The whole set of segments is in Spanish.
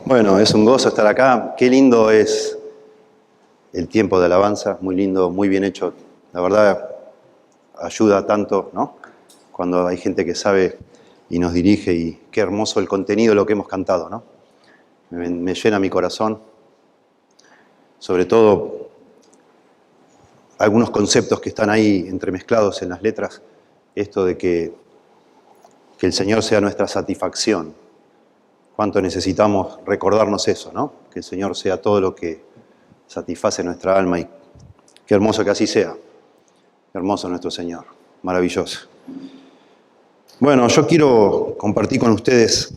Bueno, es un gozo estar acá. Qué lindo es el tiempo de alabanza, muy lindo, muy bien hecho. La verdad, ayuda tanto, ¿no? Cuando hay gente que sabe y nos dirige, y qué hermoso el contenido de lo que hemos cantado, ¿no? Me llena mi corazón. Sobre todo, algunos conceptos que están ahí entremezclados en las letras. Esto de que el Señor sea nuestra satisfacción. Cuánto necesitamos recordarnos eso, ¿no? Que el Señor sea todo lo que satisface nuestra alma, y qué hermoso que así sea. Qué hermoso nuestro Señor, maravilloso. Bueno, yo quiero compartir con ustedes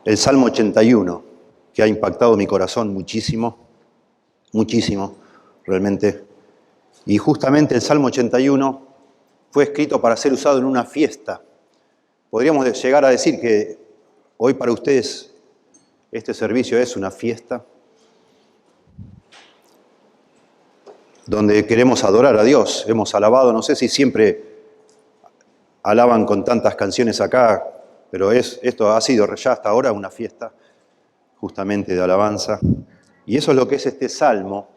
el Salmo 81, que ha impactado mi corazón muchísimo, muchísimo, realmente. Y justamente el Salmo 81 fue escrito para ser usado en una fiesta. Podríamos llegar a decir que hoy para ustedes este servicio es una fiesta donde queremos adorar a Dios. Hemos alabado, no sé si siempre alaban con tantas canciones acá, pero esto ha sido ya hasta ahora una fiesta justamente de alabanza. Y eso es lo que es este salmo.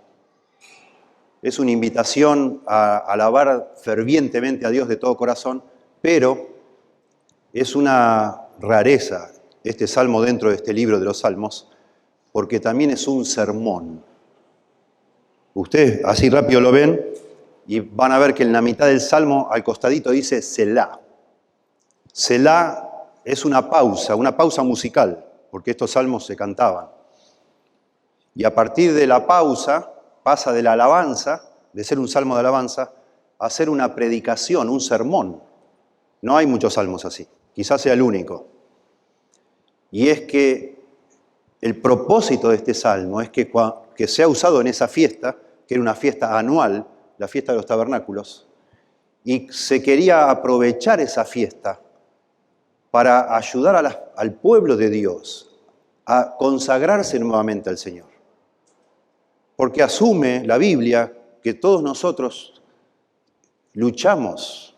Es una invitación a alabar fervientemente a Dios de todo corazón, pero es una rareza este salmo dentro de este libro de los salmos, porque también es un sermón. Ustedes así rápido lo ven y van a ver que en la mitad del salmo al costadito dice Selah. Selah es una pausa musical, porque estos salmos se cantaban. Y a partir de la pausa pasa de la alabanza, de ser un salmo de alabanza, a ser una predicación, un sermón. No hay muchos salmos así, quizás sea el único. Y es que el propósito de este salmo es que sea usado en esa fiesta, que era una fiesta anual, la fiesta de los tabernáculos, y se quería aprovechar esa fiesta para ayudar al pueblo de Dios a consagrarse nuevamente al Señor. Porque asume la Biblia que todos nosotros luchamos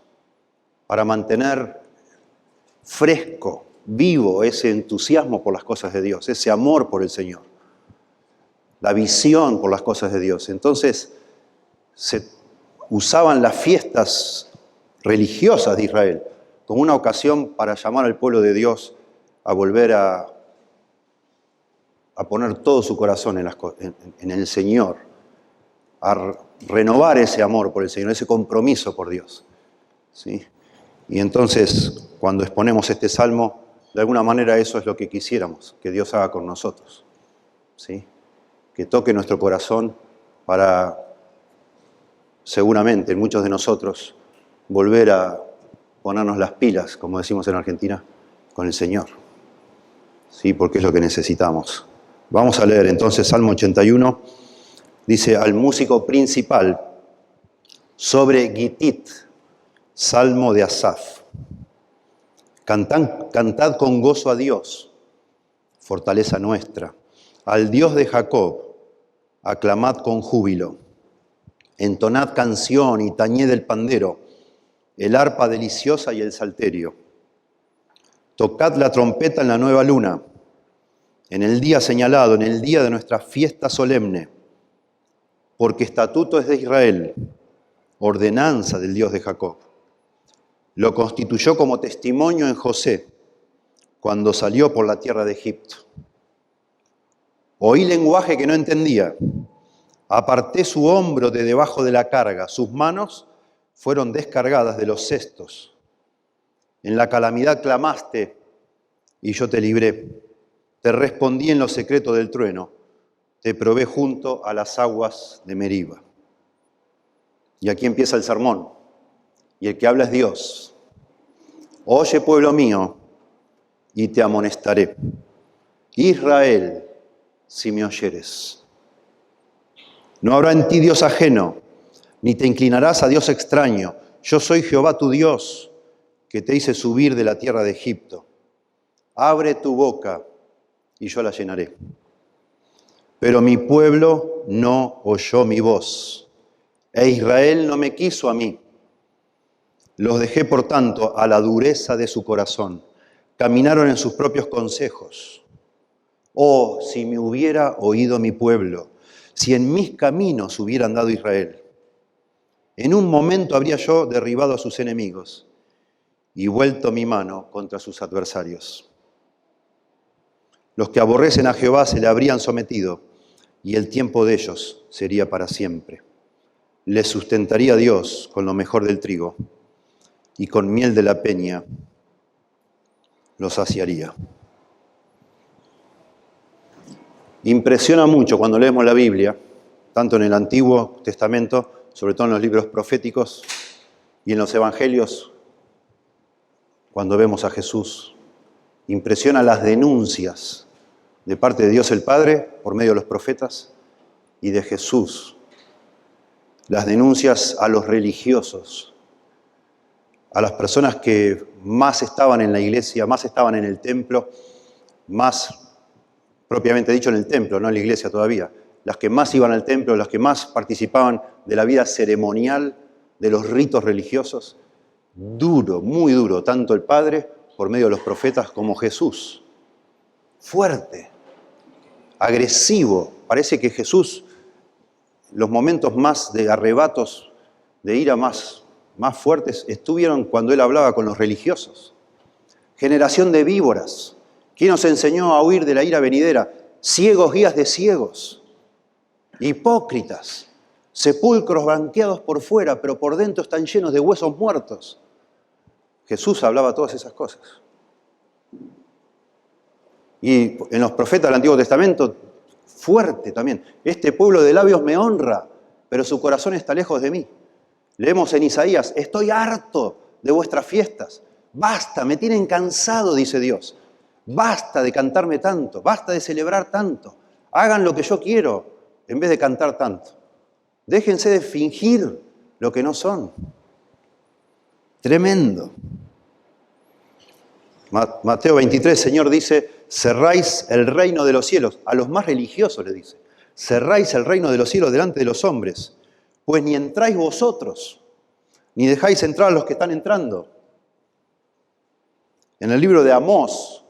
para mantener fresco, vivo ese entusiasmo por las cosas de Dios, ese amor por el Señor, la visión por las cosas de Dios. Entonces se usaban las fiestas religiosas de Israel como una ocasión para llamar al pueblo de Dios a volver a poner todo su corazón en el Señor, a renovar ese amor por el Señor, ese compromiso por Dios, ¿sí? Y entonces, cuando exponemos este salmo, de alguna manera eso es lo que quisiéramos que Dios haga con nosotros, ¿sí? Que toque nuestro corazón para, seguramente, en muchos de nosotros, volver a ponernos las pilas, como decimos en Argentina, con el Señor, ¿sí? Porque es lo que necesitamos. Vamos a leer entonces Salmo 81, dice: al músico principal, sobre Gitit, Salmo de Asaf. Cantad con gozo a Dios, fortaleza nuestra. Al Dios de Jacob, aclamad con júbilo. Entonad canción y tañed el pandero, el arpa deliciosa y el salterio. Tocad la trompeta en la nueva luna, en el día señalado, en el día de nuestra fiesta solemne, porque estatuto es de Israel, ordenanza del Dios de Jacob. Lo constituyó como testimonio en José, cuando salió por la tierra de Egipto. Oí lenguaje que no entendía, aparté su hombro de debajo de la carga, sus manos fueron descargadas de los cestos. En la calamidad clamaste y yo te libré. Te respondí en lo secreto del trueno, te probé junto a las aguas de Meriba. Y aquí empieza el sermón, y el que habla es Dios. Oye, pueblo mío, y te amonestaré. Israel, si me oyeres. No habrá en ti Dios ajeno, ni te inclinarás a Dios extraño. Yo soy Jehová tu Dios, que te hice subir de la tierra de Egipto. Abre tu boca, y yo la llenaré. Pero mi pueblo no oyó mi voz, e Israel no me quiso a mí. Los dejé, por tanto, a la dureza de su corazón. Caminaron en sus propios consejos. Oh, si me hubiera oído mi pueblo, si en mis caminos hubiera andado Israel. En un momento habría yo derribado a sus enemigos y vuelto mi mano contra sus adversarios. Los que aborrecen a Jehová se le habrían sometido, y el tiempo de ellos sería para siempre. Les sustentaría Dios con lo mejor del trigo, y con miel de la peña los saciaría. Impresiona mucho cuando leemos la Biblia, tanto en el Antiguo Testamento, sobre todo en los libros proféticos, y en los Evangelios, cuando vemos a Jesús. Impresiona las denuncias de parte de Dios el Padre, por medio de los profetas, y de Jesús. Las denuncias a los religiosos, a las personas que más estaban en la iglesia, más estaban en el templo, más propiamente dicho en el templo, no en la iglesia todavía, las que más iban al templo, las que más participaban de la vida ceremonial, de los ritos religiosos. Duro, muy duro, tanto el Padre, por medio de los profetas, como Jesús. Fuerte, agresivo. Parece que Jesús, los momentos más de arrebatos, de ira más fuertes, estuvieron cuando Él hablaba con los religiosos. Generación de víboras. ¿Quién nos enseñó a huir de la ira venidera? Ciegos guías de ciegos. Hipócritas. Sepulcros blanqueados por fuera, pero por dentro están llenos de huesos muertos. Jesús hablaba todas esas cosas. Y en los profetas del Antiguo Testamento, fuerte también. Este pueblo de labios me honra, pero su corazón está lejos de mí. Leemos en Isaías, estoy harto de vuestras fiestas. Basta, me tienen cansado, dice Dios. Basta de cantarme tanto, basta de celebrar tanto. Hagan lo que yo quiero en vez de cantar tanto. Déjense de fingir lo que no son. Tremendo. Mateo 23, Señor dice, cerráis el reino de los cielos. A los más religiosos le dice, cerráis el reino de los cielos delante de los hombres, pues ni entráis vosotros, ni dejáis entrar a los que están entrando. En el libro de Amós,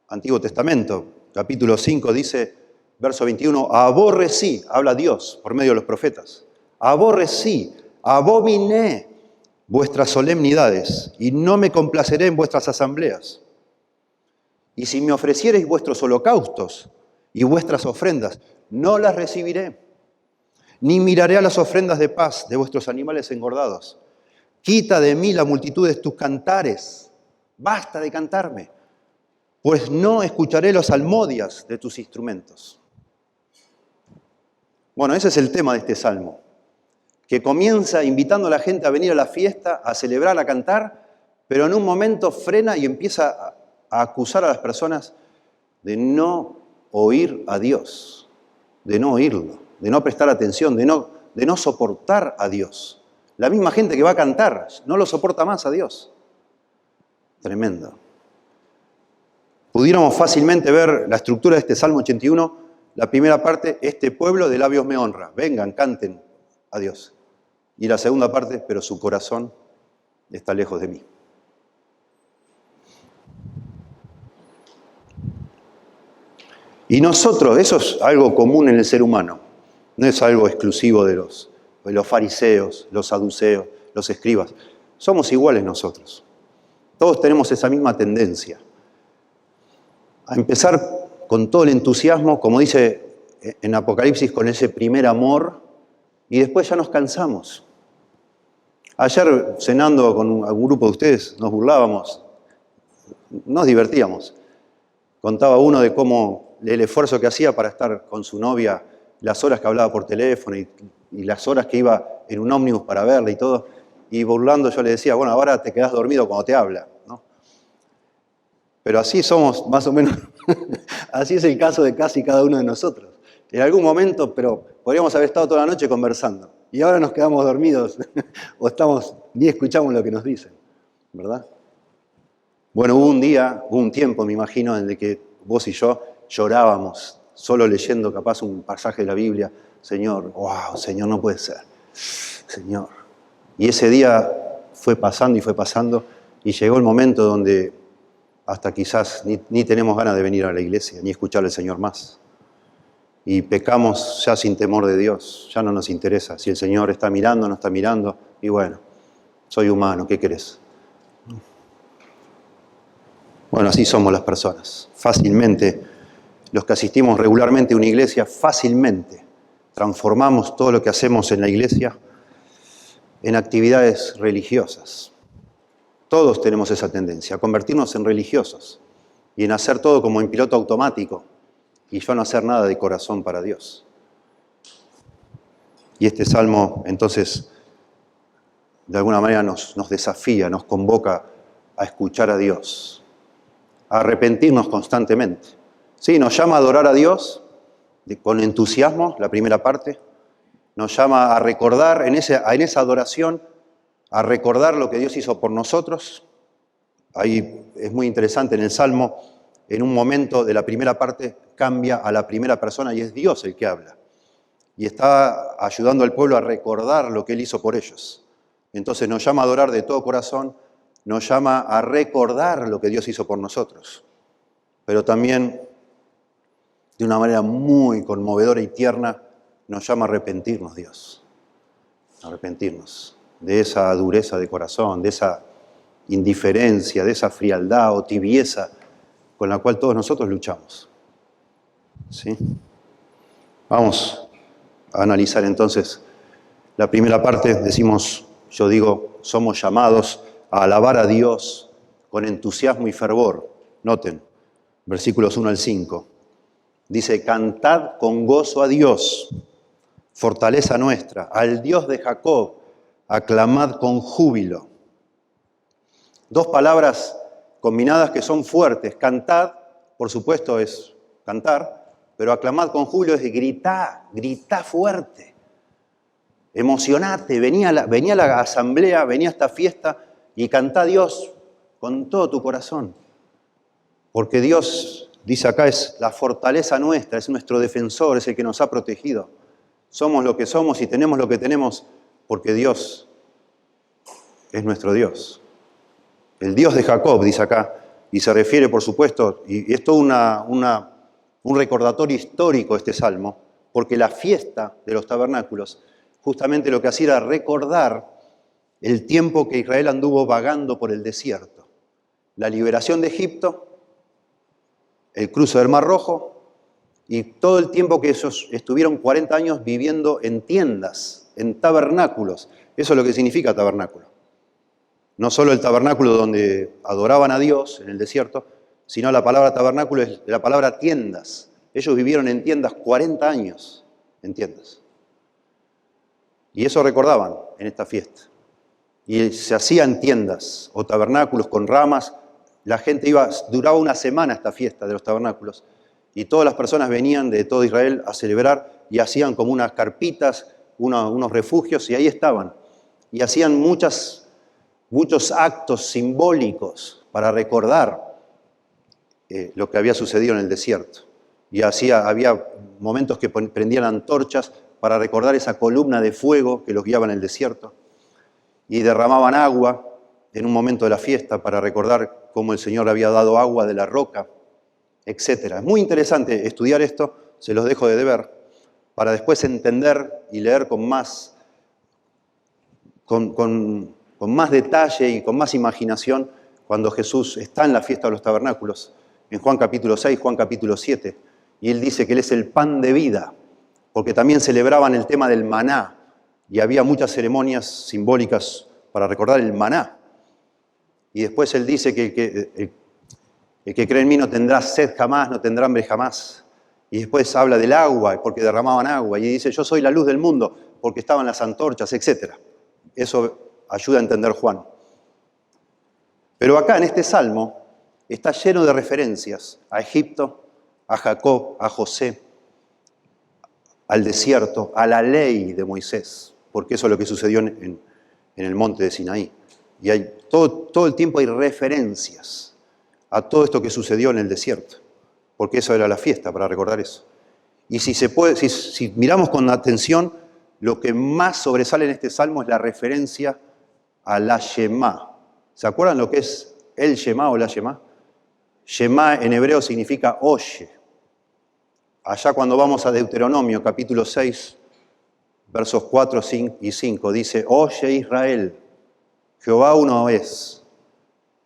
Antiguo Testamento, capítulo 5, dice, verso 21, aborrecí, habla Dios por medio de los profetas, aborrecí, abominé vuestras solemnidades y no me complaceré en vuestras asambleas. Y si me ofreciereis vuestros holocaustos y vuestras ofrendas, no las recibiré, ni miraré a las ofrendas de paz de vuestros animales engordados. Quita de mí la multitud de tus cantares, basta de cantarme, pues no escucharé los salmodias de tus instrumentos. Bueno, ese es el tema de este salmo, que comienza invitando a la gente a venir a la fiesta, a celebrar, a cantar, pero en un momento frena y empieza a acusar a las personas de no oír a Dios, de no oírlo, de no prestar atención, de no soportar a Dios. La misma gente que va a cantar no lo soporta más a Dios. Tremendo. Pudiéramos fácilmente ver la estructura de este Salmo 81, la primera parte, este pueblo de labios me honra, vengan, canten a Dios. Y la segunda parte, pero su corazón está lejos de mí. Y nosotros, eso es algo común en el ser humano, no es algo exclusivo de los fariseos, los saduceos, los escribas. Somos iguales nosotros. Todos tenemos esa misma tendencia. A empezar con todo el entusiasmo, como dice en Apocalipsis, con ese primer amor, y después ya nos cansamos. Ayer, cenando con algún grupo de ustedes, nos burlábamos, nos divertíamos. Contaba uno de cómo el esfuerzo que hacía para estar con su novia, las horas que hablaba por teléfono y las horas que iba en un ómnibus para verla y todo. Y burlando yo le decía, bueno, ahora te quedás dormido cuando te habla, ¿no? Pero así somos más o menos, así es el caso de casi cada uno de nosotros. En algún momento, pero podríamos haber estado toda la noche conversando. Y ahora nos quedamos dormidos o ni escuchamos lo que nos dicen, ¿verdad? Bueno, hubo un tiempo, me imagino, en el que vos y yo llorábamos, solo leyendo capaz un pasaje de la Biblia. Señor, wow, Señor, no puede ser. Señor. Y ese día fue pasando, y llegó el momento donde hasta quizás ni tenemos ganas de venir a la iglesia, ni escuchar al Señor más. Y pecamos ya sin temor de Dios, ya no nos interesa si el Señor está mirando o no está mirando, y bueno, soy humano, ¿qué querés? Bueno, así somos las personas. Fácilmente, los que asistimos regularmente a una iglesia, fácilmente transformamos todo lo que hacemos en la iglesia en actividades religiosas. Todos tenemos esa tendencia, a convertirnos en religiosos y en hacer todo como en piloto automático y yo no hacer nada de corazón para Dios. Y este salmo, entonces, de alguna manera nos desafía, nos convoca a escuchar a Dios, a arrepentirnos constantemente. Sí, nos llama a adorar a Dios con entusiasmo, la primera parte. Nos llama a recordar en esa adoración, a recordar lo que Dios hizo por nosotros. Ahí es muy interesante en el Salmo, en un momento de la primera parte cambia a la primera persona y es Dios el que habla. Y está ayudando al pueblo a recordar lo que Él hizo por ellos. Entonces nos llama a adorar de todo corazón, nos llama a recordar lo que Dios hizo por nosotros. Pero también, de una manera muy conmovedora y tierna, nos llama a arrepentirnos, Dios. A arrepentirnos de esa dureza de corazón, de esa indiferencia, de esa frialdad o tibieza con la cual todos nosotros luchamos. ¿Sí? Vamos a analizar entonces la primera parte. Yo digo, somos llamados a alabar a Dios con entusiasmo y fervor. Noten, versículos 1 al 5. Dice, cantad con gozo a Dios, fortaleza nuestra, al Dios de Jacob, aclamad con júbilo. Dos palabras combinadas que son fuertes. Cantad, por supuesto, es cantar, pero aclamad con júbilo es gritá fuerte. Emocionate, venía a la asamblea, venía a esta fiesta y cantá a Dios con todo tu corazón. Porque Dios, dice acá, es la fortaleza nuestra, es nuestro defensor, es el que nos ha protegido. Somos lo que somos y tenemos lo que tenemos porque Dios es nuestro Dios. El Dios de Jacob, dice acá, y se refiere, por supuesto, y es todo un recordatorio histórico este salmo, porque la fiesta de los tabernáculos justamente lo que hacía era recordar el tiempo que Israel anduvo vagando por el desierto. La liberación de Egipto, el cruce del Mar Rojo y todo el tiempo que ellos estuvieron 40 años viviendo en tiendas, en tabernáculos. Eso es lo que significa tabernáculo. No solo el tabernáculo donde adoraban a Dios en el desierto, sino la palabra tabernáculo es la palabra tiendas. Ellos vivieron en tiendas 40 años, en tiendas. Y eso recordaban en esta fiesta. Y se hacían tiendas o tabernáculos con ramas. La gente duraba una semana esta fiesta de los tabernáculos. Y todas las personas venían de todo Israel a celebrar y hacían como unas carpitas, unos refugios, y ahí estaban. Y hacían muchos actos simbólicos para recordar lo que había sucedido en el desierto. Y había momentos que prendían antorchas para recordar esa columna de fuego que los guiaba en el desierto. Y derramaban agua en un momento de la fiesta para recordar cómo el Señor había dado agua de la roca, etc. Es muy interesante estudiar esto, se los dejo de deber, para después entender y leer con más detalle y con más imaginación cuando Jesús está en la fiesta de los tabernáculos, en Juan capítulo 6, Juan capítulo 7, y Él dice que Él es el pan de vida, porque también celebraban el tema del maná, y había muchas ceremonias simbólicas para recordar el maná. Y después Él dice que el que cree en mí no tendrá sed jamás, no tendrá hambre jamás. Y después habla del agua, porque derramaban agua, y dice, yo soy la luz del mundo, porque estaban las antorchas, etc. Eso ayuda a entender Juan. Pero acá en este salmo está lleno de referencias a Egipto, a Jacob, a José, al desierto, a la ley de Moisés, porque eso es lo que sucedió en el monte de Sinaí. Y hay todo el tiempo hay referencias a todo esto que sucedió en el desierto, porque eso era la fiesta, para recordar eso. Y si miramos con atención, lo que más sobresale en este salmo es la referencia a la Shema. ¿Se acuerdan lo que es el Shema o la Shema? Shema en hebreo significa oye. Allá cuando vamos a Deuteronomio, capítulo 6, versos 4 y 5, dice, oye Israel, Jehová uno es,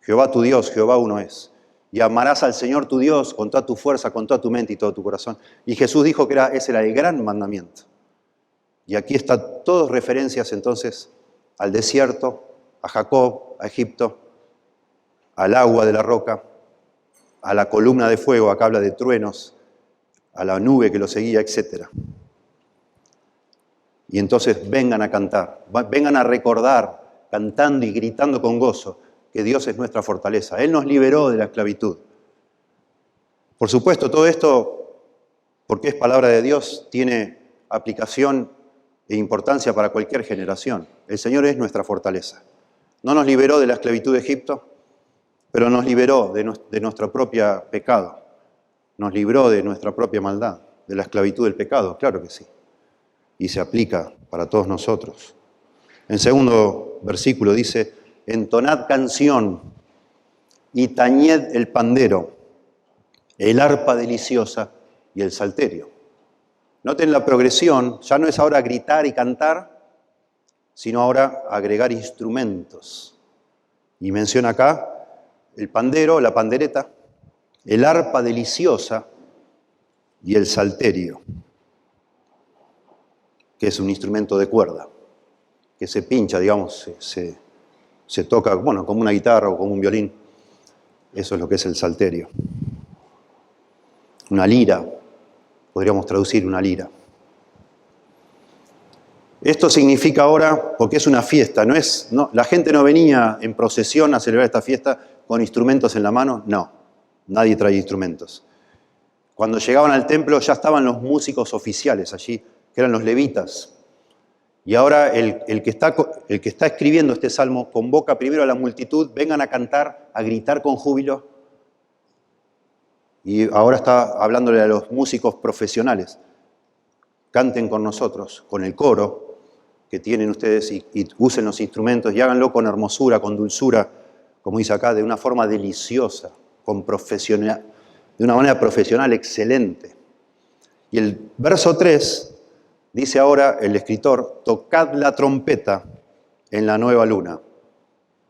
Jehová tu Dios, Jehová uno es. Y amarás al Señor tu Dios con toda tu fuerza, con toda tu mente y todo tu corazón. Y Jesús dijo que ese era el gran mandamiento. Y aquí están todas referencias entonces al desierto, a Jacob, a Egipto, al agua de la roca, a la columna de fuego, acá habla de truenos, a la nube que lo seguía, etc. Y entonces vengan a cantar, vengan a recordar, cantando y gritando con gozo, que Dios es nuestra fortaleza. Él nos liberó de la esclavitud. Por supuesto, todo esto, porque es palabra de Dios, tiene aplicación e importancia para cualquier generación. El Señor es nuestra fortaleza. No nos liberó de la esclavitud de Egipto, pero nos liberó de nuestro propio pecado. Nos libró de nuestra propia maldad, de la esclavitud del pecado, claro que sí. Y se aplica para todos nosotros. En segundo versículo dice, entonad canción y tañed el pandero, el arpa deliciosa y el salterio. Noten la progresión, ya no es ahora gritar y cantar, sino ahora agregar instrumentos. Y menciona acá el pandero, la pandereta, el arpa deliciosa y el salterio, que es un instrumento de cuerda, que se pincha, digamos, se toca, bueno, como una guitarra o como un violín. Eso es lo que es el salterio. Una lira, podríamos traducir una lira. Esto significa ahora, porque es una fiesta, la gente no venía en procesión a celebrar esta fiesta con instrumentos en la mano, no, nadie trae instrumentos. Cuando llegaban al templo ya estaban los músicos oficiales allí, que eran los levitas. Y ahora el que está escribiendo este salmo convoca primero a la multitud, vengan a cantar, a gritar con júbilo. Y ahora está hablándole a los músicos profesionales. Canten con nosotros, con el coro que tienen ustedes y usen los instrumentos y háganlo con hermosura, con dulzura, como dice acá, de una forma deliciosa, de una manera profesional excelente. Y el verso 3 dice ahora el escritor, tocad la trompeta en la nueva luna.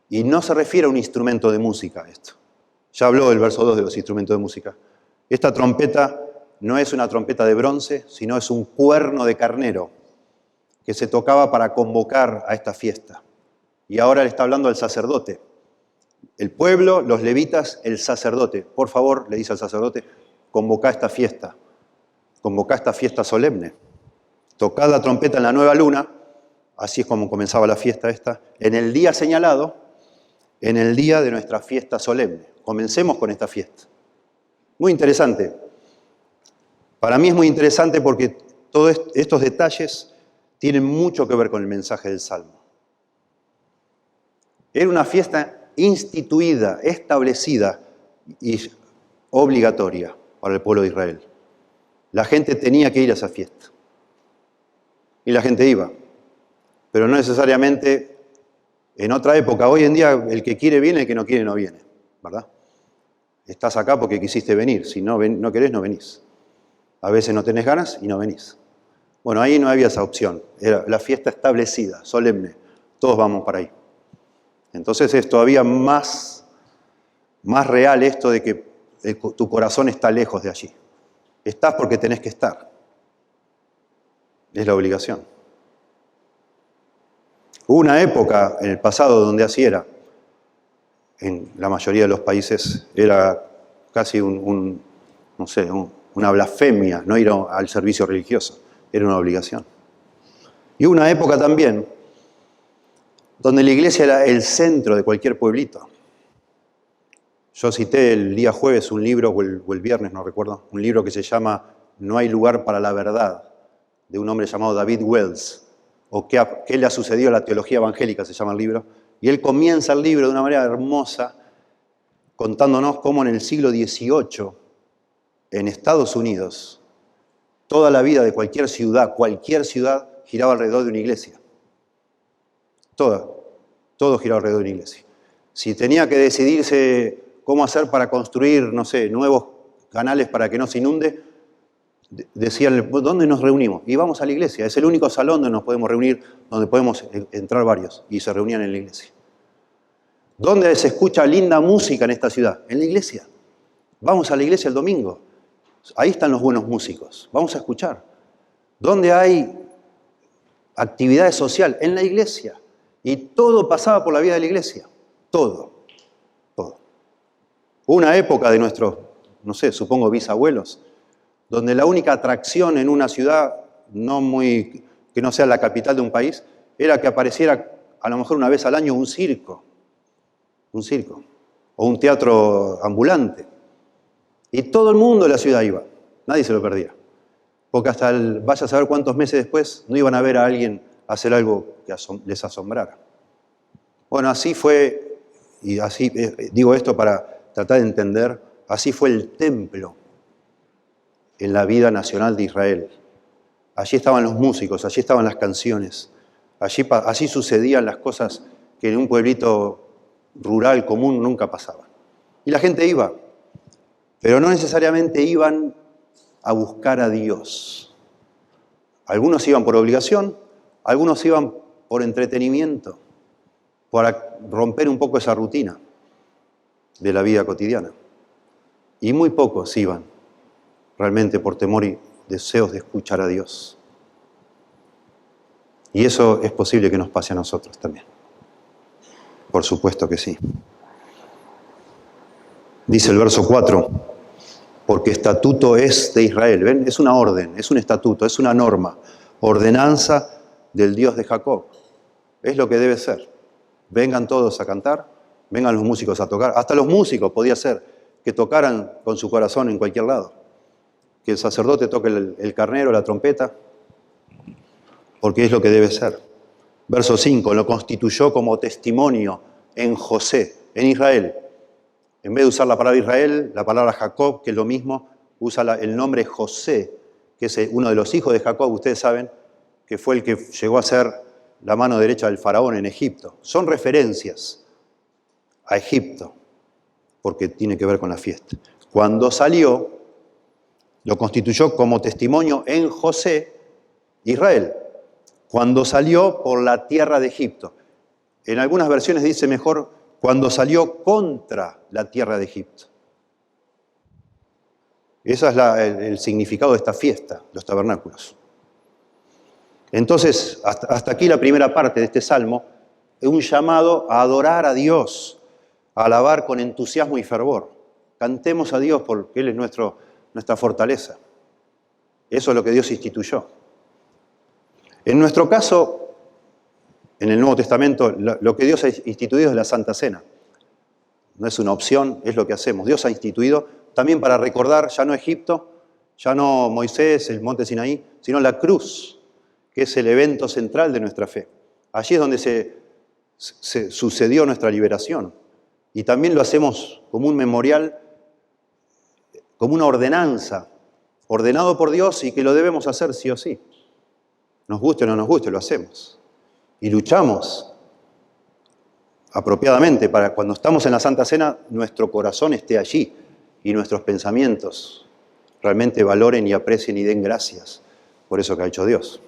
Y no se refiere a un instrumento de música esto. Ya habló el verso 2 de los instrumentos de música. Esta trompeta no es una trompeta de bronce, sino es un cuerno de carnero que se tocaba para convocar a esta fiesta. Y ahora le está hablando al sacerdote. El pueblo, los levitas, el sacerdote. Por favor, le dice al sacerdote, convocá esta fiesta solemne. Tocad la trompeta en la nueva luna, así es como comenzaba la fiesta esta, en el día señalado, en el día de nuestra fiesta solemne. Comencemos con esta fiesta. Muy interesante. Para mí es muy interesante porque todos estos detalles tienen mucho que ver con el mensaje del Salmo. Era una fiesta instituida, establecida y obligatoria para el pueblo de Israel. La gente tenía que ir a esa fiesta. Y la gente iba. Pero no necesariamente en otra época. Hoy en día el que quiere viene, el que no quiere no viene. ¿Verdad? Estás acá porque quisiste venir. Si no querés, no venís. A veces no tenés ganas y no venís. Bueno, ahí no había esa opción. Era la fiesta establecida, solemne. Todos vamos para ahí. Entonces es todavía más real esto de que tu corazón está lejos de allí. Estás porque tenés que estar. Es la obligación. Hubo una época en el pasado donde así era. En la mayoría de los países era casi una blasfemia no ir al servicio religioso. Era una obligación. Y hubo una época también donde la iglesia era el centro de cualquier pueblito. Yo cité el día jueves un libro, o el viernes, no recuerdo, un libro que se llama No hay lugar para la verdad, de un hombre llamado David Wells, o ¿Qué le ha sucedido a la teología evangélica? Se llama el libro. Y él comienza el libro de una manera hermosa, contándonos cómo en el siglo XVIII, en Estados Unidos, toda la vida de cualquier ciudad giraba alrededor de una iglesia. Todo giraba alrededor de una iglesia. Si tenía que decidirse cómo hacer para construir, no sé, nuevos canales para que no se inunde, decían, ¿dónde nos reunimos? Y vamos a la iglesia, es el único salón donde nos podemos reunir, donde podemos entrar varios, y se reunían en la iglesia. ¿Dónde se escucha linda música en esta ciudad? En la iglesia. Vamos a la iglesia el domingo, ahí están los buenos músicos, vamos a escuchar. ¿Dónde hay actividad social? En la iglesia. Y todo pasaba por la vida de la iglesia, todo. Una época de nuestros, no sé, supongo bisabuelos, donde la única atracción en una ciudad que no sea la capital de un país, era que apareciera a lo mejor una vez al año un circo, o un teatro ambulante. Y todo el mundo de la ciudad iba, nadie se lo perdía. Porque hasta vaya a saber cuántos meses después no iban a ver a alguien hacer algo que les asombrara. Bueno, así fue, y así digo esto para tratar de entender, así fue el templo en la vida nacional de Israel. Allí estaban los músicos, allí estaban las canciones, allí sucedían las cosas que en un pueblito rural común nunca pasaban. Y la gente iba, pero no necesariamente iban a buscar a Dios. Algunos iban por obligación, algunos iban por entretenimiento, para romper un poco esa rutina de la vida cotidiana. Y muy pocos iban realmente por temor y deseos de escuchar a Dios. Y eso es posible que nos pase a nosotros también. Por supuesto que sí. Dice el verso 4, porque estatuto es de Israel. ¿Ven? Es una orden, es un estatuto, es una norma, ordenanza del Dios de Jacob. Es lo que debe ser. Vengan todos a cantar, vengan los músicos a tocar. Hasta los músicos podía ser que tocaran con su corazón en cualquier lado. Que el sacerdote toque el carnero, la trompeta, porque es lo que debe ser. Verso 5, lo constituyó como testimonio en José, en Israel. En vez de usar la palabra Israel, la palabra Jacob, que es lo mismo, usa el nombre José, que es uno de los hijos de Jacob, ustedes saben, que fue el que llegó a ser la mano derecha del faraón en Egipto. Son referencias a Egipto, porque tiene que ver con la fiesta. Cuando salió, lo constituyó como testimonio en José, Israel, cuando salió por la tierra de Egipto. En algunas versiones dice mejor, cuando salió contra la tierra de Egipto. Ese es el significado de esta fiesta, los tabernáculos. Entonces, hasta aquí la primera parte de este salmo, es un llamado a adorar a Dios, a alabar con entusiasmo y fervor. Cantemos a Dios porque Él es nuestra fortaleza. Eso es lo que Dios instituyó. En nuestro caso, en el Nuevo Testamento, lo que Dios ha instituido es la Santa Cena. No es una opción, es lo que hacemos. Dios ha instituido también para recordar ya no Egipto, ya no Moisés, el monte Sinaí, sino la cruz, que es el evento central de nuestra fe. Allí es donde se sucedió nuestra liberación. Y también lo hacemos como un memorial, como una ordenanza, ordenado por Dios y que lo debemos hacer sí o sí. Nos guste o no nos guste, lo hacemos. Y luchamos apropiadamente para cuando estamos en la Santa Cena, nuestro corazón esté allí y nuestros pensamientos realmente valoren y aprecien y den gracias por eso que ha hecho Dios.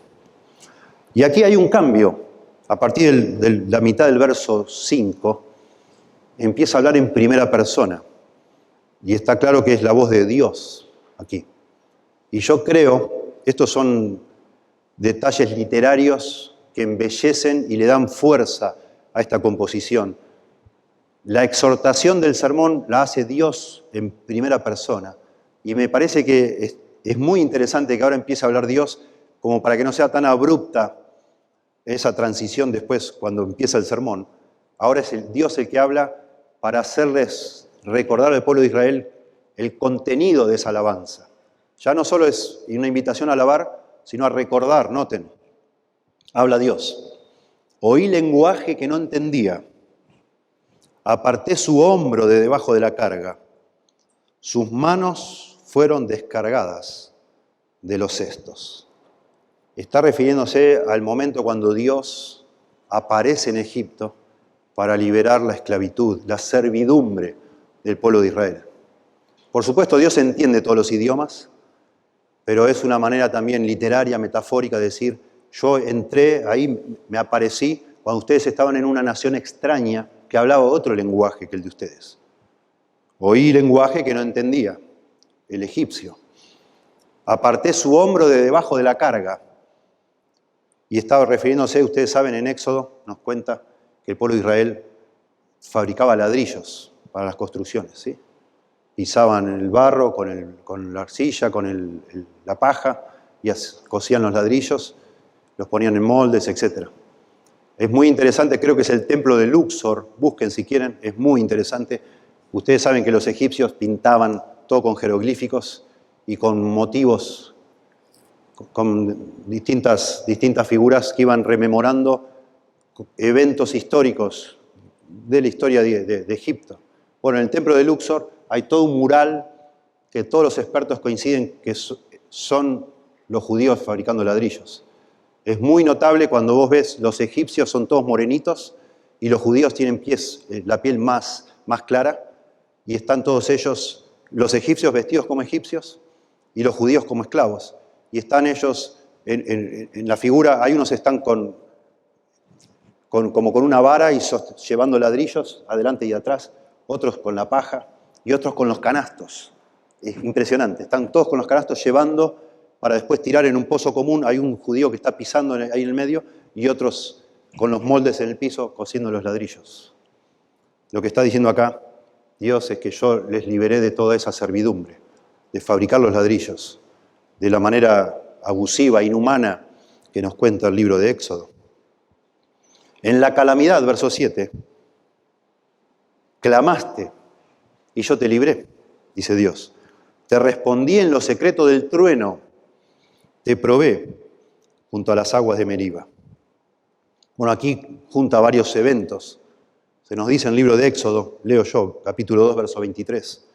Y aquí hay un cambio. A partir de la mitad del verso 5, empieza a hablar en primera persona. Y está claro que es la voz de Dios aquí. Y yo creo, estos son detalles literarios que embellecen y le dan fuerza a esta composición. La exhortación del sermón la hace Dios en primera persona. Y me parece que es muy interesante que ahora empiece a hablar Dios como para que no sea tan abrupta esa transición después cuando empieza el sermón. Ahora es Dios el que habla para hacerles recordar al pueblo de Israel el contenido de esa alabanza. Ya no solo es una invitación a alabar, sino a recordar, noten. Habla Dios. Oí lenguaje que no entendía. Aparté su hombro de debajo de la carga. Sus manos fueron descargadas de los cestos. Está refiriéndose al momento cuando Dios aparece en Egipto para liberar la esclavitud, la servidumbre del pueblo de Israel. Por supuesto, Dios entiende todos los idiomas, pero es una manera también literaria, metafórica de decir, yo entré ahí, me aparecí cuando ustedes estaban en una nación extraña que hablaba otro lenguaje que el de ustedes. Oí lenguaje que no entendía, el egipcio. Aparté su hombro de debajo de la carga. Y estaba refiriéndose, ustedes saben, en Éxodo nos cuenta que el pueblo de Israel fabricaba ladrillos para las construcciones, ¿sí? Pisaban el barro con la arcilla, con la paja, y cosían los ladrillos, los ponían en moldes, etc. Es muy interesante, creo que es el templo de Luxor, busquen si quieren, es muy interesante. Ustedes saben que los egipcios pintaban todo con jeroglíficos y con motivos, con distintas figuras que iban rememorando eventos históricos de la historia de Egipto. Bueno, en el templo de Luxor hay todo un mural que todos los expertos coinciden que son los judíos fabricando ladrillos. Es muy notable cuando vos ves, los egipcios son todos morenitos y los judíos tienen la piel más clara, y están todos ellos, los egipcios vestidos como egipcios y los judíos como esclavos. Y están ellos en la figura, hay unos están como con una vara y llevando ladrillos adelante y atrás, otros con la paja y otros con los canastos. Es impresionante, están todos con los canastos llevando para después tirar en un pozo común. Hay un judío que está pisando ahí en el medio y otros con los moldes en el piso cosiendo los ladrillos. Lo que está diciendo acá Dios es que yo les liberé de toda esa servidumbre, de fabricar los ladrillos, de la manera abusiva, inhumana que nos cuenta el libro de Éxodo. En la calamidad, verso 7, clamaste y yo te libré, dice Dios. Te respondí en lo secreto del trueno, te probé junto a las aguas de Meriba. Bueno, aquí junta varios eventos. Se nos dice en el libro de Éxodo, leo yo, capítulo 2, verso 23.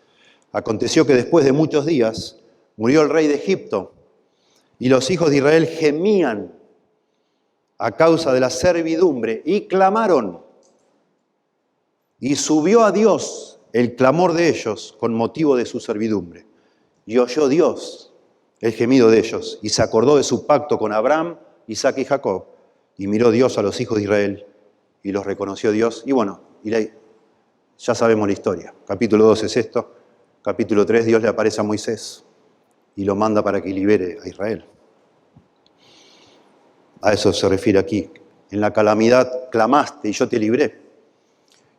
Aconteció que después de muchos días murió el rey de Egipto y los hijos de Israel gemían a causa de la servidumbre y clamaron. Y subió a Dios el clamor de ellos con motivo de su servidumbre. Y oyó Dios el gemido de ellos y se acordó de su pacto con Abraham, Isaac y Jacob. Y miró Dios a los hijos de Israel y los reconoció Dios. Y bueno, ya sabemos la historia. Capítulo 2 es esto. Capítulo 3, Dios le aparece a Moisés y lo manda para que libere a Israel. A eso se refiere aquí. En la calamidad clamaste y yo te libré.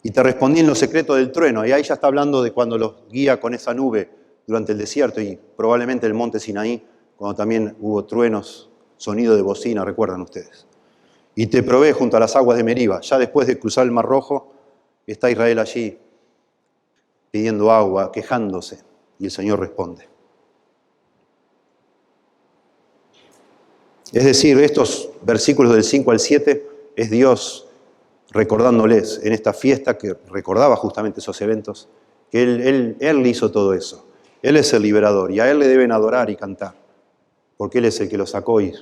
Y te respondí en lo secreto del trueno. Y ahí ya está hablando de cuando los guía con esa nube durante el desierto y probablemente el monte Sinaí, cuando también hubo truenos, sonido de bocina, recuerdan ustedes. Y te probé junto a las aguas de Meriba. Ya después de cruzar el Mar Rojo, está Israel allí pidiendo agua, quejándose, y el Señor responde. Es decir, estos versículos del 5 al 7 es Dios recordándoles en esta fiesta que recordaba justamente esos eventos, que Él hizo todo eso. Él es el liberador y a Él le deben adorar y cantar, porque Él es el que lo sacó y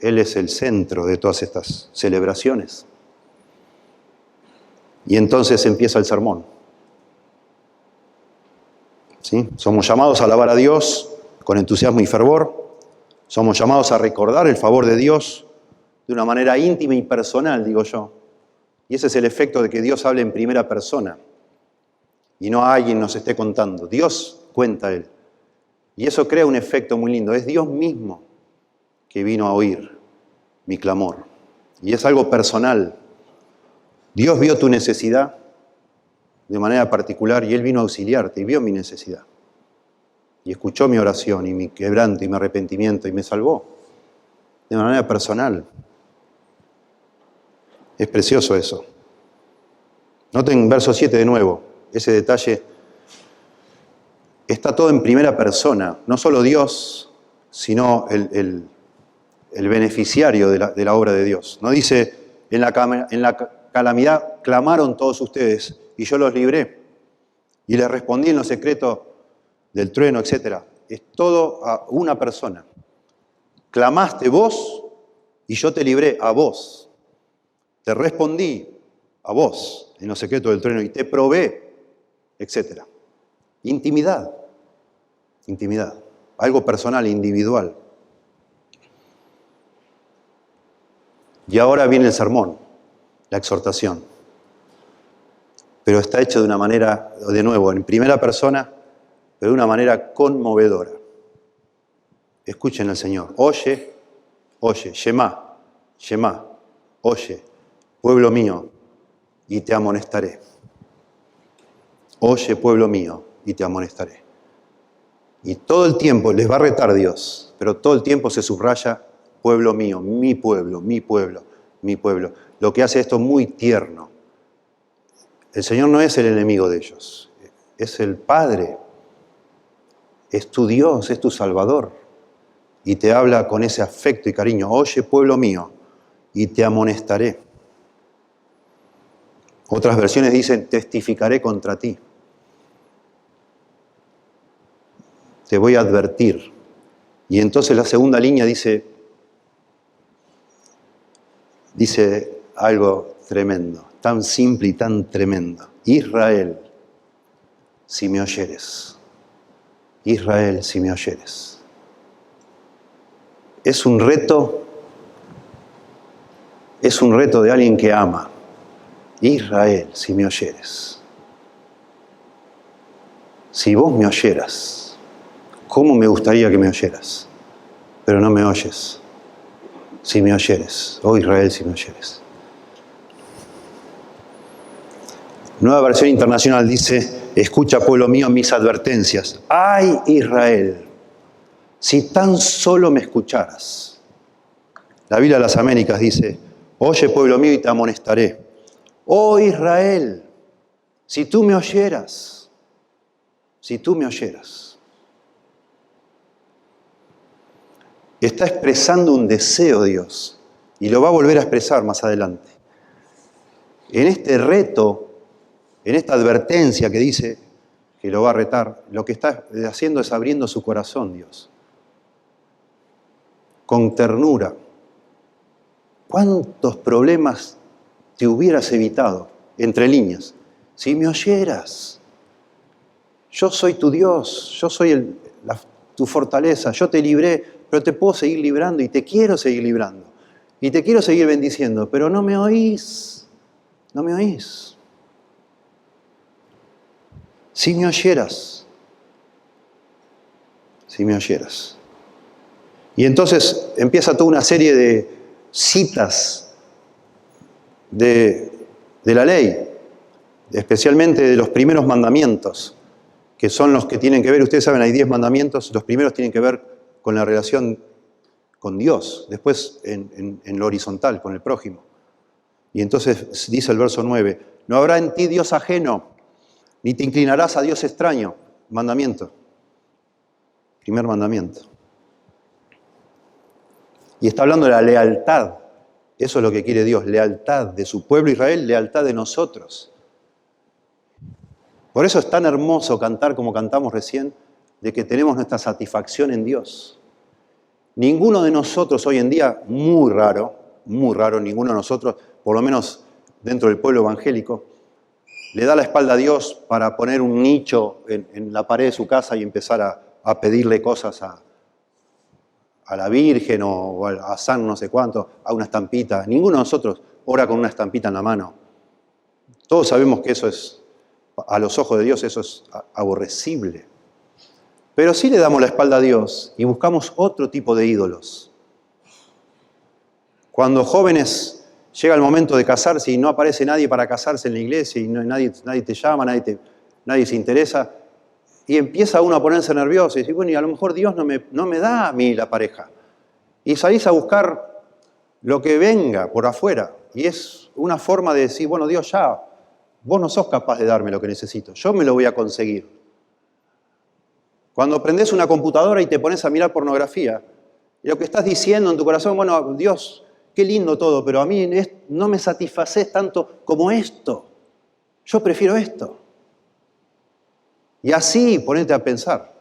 Él es el centro de todas estas celebraciones. Y entonces empieza el sermón. ¿Sí? Somos llamados a alabar a Dios con entusiasmo y fervor. Somos llamados a recordar el favor de Dios de una manera íntima y personal, digo yo. Y ese es el efecto de que Dios hable en primera persona y no alguien nos esté contando. Dios cuenta a Él. Y eso crea un efecto muy lindo. Es Dios mismo que vino a oír mi clamor. Y es algo personal. Dios vio tu necesidad de manera particular y Él vino a auxiliarte y vio mi necesidad. Y escuchó mi oración y mi quebranto y mi arrepentimiento y me salvó de manera personal. Es precioso eso. Noten verso 7 de nuevo, ese detalle. Está todo en primera persona, no solo Dios, sino el beneficiario de la obra de Dios. No dice, en la calamidad clamaron todos ustedes y yo los libré y les respondí en lo secreto del trueno, etc. Es todo a una persona. Clamaste vos y yo te libré a vos. Te respondí a vos en lo secreto del trueno y te probé etc. Intimidad, intimidad, algo personal, individual. Y ahora viene el sermón, la exhortación. Pero está hecho de una manera, de nuevo, en primera persona, pero de una manera conmovedora. Escuchen al Señor. Oye, oye, Shema, Shema, oye, pueblo mío, y te amonestaré. Oye, pueblo mío, y te amonestaré. Y todo el tiempo les va a retar Dios, pero todo el tiempo se subraya, pueblo mío, mi pueblo, mi pueblo, mi pueblo. Lo que hace esto muy tierno. El Señor no es el enemigo de ellos, es el Padre, es tu Dios, es tu Salvador. Y te habla con ese afecto y cariño. Oye, pueblo mío, y te amonestaré. Otras versiones dicen, testificaré contra ti. Te voy a advertir. Y entonces la segunda línea dice algo tremendo, tan simple y tan tremendo. Israel, si me oyeres. Israel, si me oyeres. Es un reto de alguien que ama. Israel, si me oyeres. Si vos me oyeras, ¿cómo me gustaría que me oyeras? Pero no me oyes. Si me oyeres, oh Israel, si me oyeres. Nueva versión internacional dice, escucha pueblo mío mis advertencias. ¡Ay, Israel! Si tan solo me escucharas. La Biblia de las Américas dice, oye pueblo mío y te amonestaré. Oh Israel, si tú me oyeras, si tú me oyeras. Está expresando un deseo Dios y lo va a volver a expresar más adelante. En este reto, en esta advertencia que dice que lo va a retar, lo que está haciendo es abriendo su corazón Dios. Con ternura. ¿Cuántos problemas te hubieras evitado, entre líneas, si me oyeras? Yo soy tu Dios, yo soy tu fortaleza, yo te libré, pero te puedo seguir librando y te quiero seguir librando. Y te quiero seguir bendiciendo, pero no me oís, no me oís. Si me oyeras, si me oyeras. Y entonces empieza toda una serie de citas de la ley, especialmente de los primeros mandamientos, que son los que tienen que ver, ustedes saben, hay 10 mandamientos, los primeros tienen que ver con la relación con Dios, después en lo horizontal, con el prójimo. Y entonces dice el verso 9, no habrá en ti Dios ajeno, ni te inclinarás a Dios extraño. Mandamiento. Primer mandamiento. Y está hablando de la lealtad. Eso es lo que quiere Dios, lealtad de su pueblo Israel, lealtad de nosotros. Por eso es tan hermoso cantar como cantamos recién, de que tenemos nuestra satisfacción en Dios. Ninguno de nosotros hoy en día, muy raro, ninguno de nosotros, por lo menos dentro del pueblo evangélico, le da la espalda a Dios para poner un nicho en la pared de su casa y empezar a pedirle cosas a la Virgen o a San no sé cuánto, a una estampita. Ninguno de nosotros ora con una estampita en la mano. Todos sabemos que eso es, a los ojos de Dios, eso es aborrecible. Pero sí le damos la espalda a Dios y buscamos otro tipo de ídolos. Cuando jóvenes llega el momento de casarse y no aparece nadie para casarse en la iglesia y nadie te llama, nadie se interesa, y empieza uno a ponerse nervioso y dice, bueno, y a lo mejor Dios no me da a mí la pareja. Y salís a buscar lo que venga por afuera. Y es una forma de decir, bueno, Dios ya, vos no sos capaz de darme lo que necesito, yo me lo voy a conseguir. Cuando prendés una computadora y te pones a mirar pornografía, y lo que estás diciendo en tu corazón, bueno, Dios, qué lindo todo, pero a mí no me satisfaces tanto como esto. Yo prefiero esto. Y así ponete a pensar.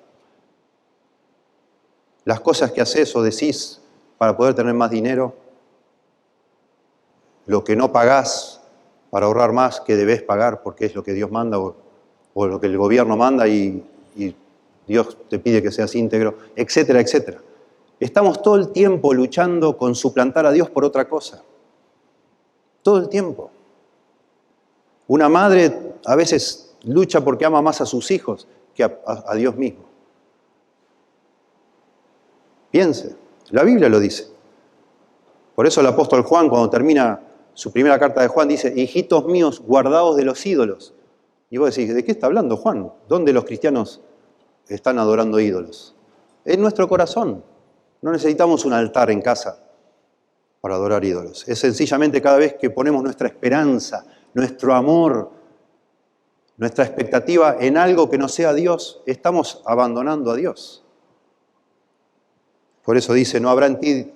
Las cosas que haces o decís para poder tener más dinero, lo que no pagás para ahorrar más que debés pagar porque es lo que Dios manda, o lo que el gobierno manda y Dios te pide que seas íntegro, etcétera, etcétera. Estamos todo el tiempo luchando con suplantar a Dios por otra cosa. Todo el tiempo. Una madre a veces lucha porque ama más a sus hijos que a Dios mismo. Piense, la Biblia lo dice. Por eso el apóstol Juan, cuando termina su primera carta de Juan, dice: hijitos míos, guardaos de los ídolos. Y vos decís, ¿de qué está hablando Juan? ¿Dónde los cristianos están adorando ídolos? En nuestro corazón. No necesitamos un altar en casa para adorar ídolos. Es sencillamente cada vez que ponemos nuestra esperanza, nuestro amor, nuestra expectativa en algo que no sea Dios, estamos abandonando a Dios. Por eso dice: no habrá en ti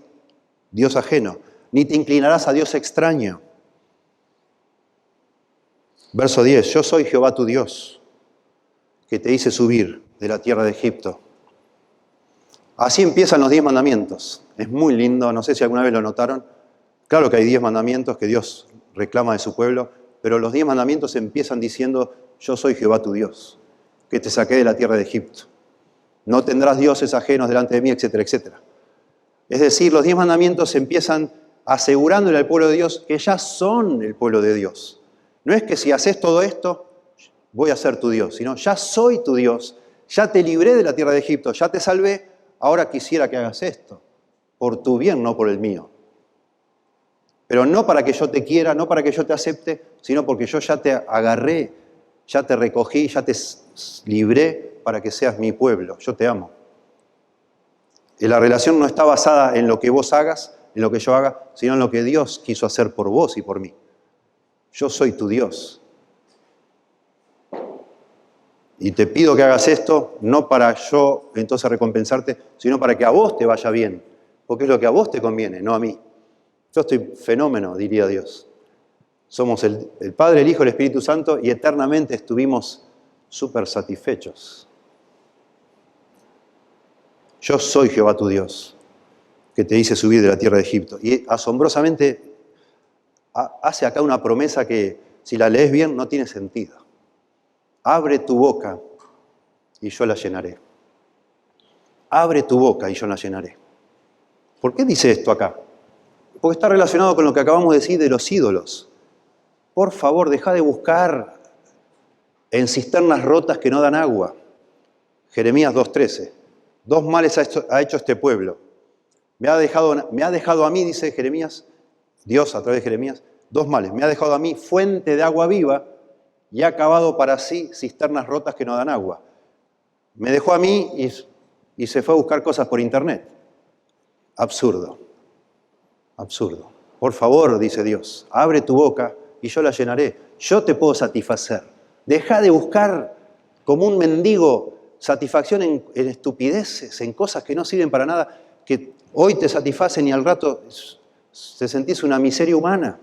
Dios ajeno, ni te inclinarás a Dios extraño. Verso 10, yo soy Jehová tu Dios, que te hice subir de la tierra de Egipto. Así empiezan los 10 mandamientos. Es muy lindo, no sé si alguna vez lo notaron. Claro que hay 10 mandamientos que Dios reclama de su pueblo, pero los 10 mandamientos empiezan diciendo: yo soy Jehová tu Dios, que te saqué de la tierra de Egipto. No tendrás dioses ajenos delante de mí, etcétera, etcétera. Es decir, los 10 mandamientos empiezan asegurándole al pueblo de Dios que ya son el pueblo de Dios. No es que si haces todo esto, voy a ser tu Dios, sino ya soy tu Dios, ya te libré de la tierra de Egipto, ya te salvé, ahora quisiera que hagas esto, por tu bien, no por el mío. Pero no para que yo te quiera, no para que yo te acepte, sino porque yo ya te agarré, ya te recogí, ya te libré para que seas mi pueblo. Yo te amo. Y la relación no está basada en lo que vos hagas, en lo que yo haga, sino en lo que Dios quiso hacer por vos y por mí. Yo soy tu Dios. Y te pido que hagas esto, no para yo entonces recompensarte, sino para que a vos te vaya bien, porque es lo que a vos te conviene, no a mí. Yo estoy fenómeno, diría Dios. Somos el Padre, el Hijo, el Espíritu Santo, y eternamente estuvimos súper satisfechos. Yo soy Jehová tu Dios, que te hice subir de la tierra de Egipto. Y asombrosamente hace acá una promesa que, si la lees bien, no tiene sentido. Abre tu boca y yo la llenaré. Abre tu boca y yo la llenaré. ¿Por qué dice esto acá? Porque está relacionado con lo que acabamos de decir de los ídolos. Por favor, deja de buscar en cisternas rotas que no dan agua. Jeremías 2:13. 2 males ha hecho este pueblo. Me ha dejado a mí, dice Jeremías, Dios a través de Jeremías, 2 males. Me ha dejado a mí fuente de agua viva y ha cavado para sí cisternas rotas que no dan agua. Me dejó a mí y se fue a buscar cosas por internet. Absurdo. Absurdo. Por favor, dice Dios, abre tu boca y yo la llenaré. Yo te puedo satisfacer. Deja de buscar como un mendigo satisfacción en estupideces, en cosas que no sirven para nada, que hoy te satisfacen y al rato te sentís una miseria humana.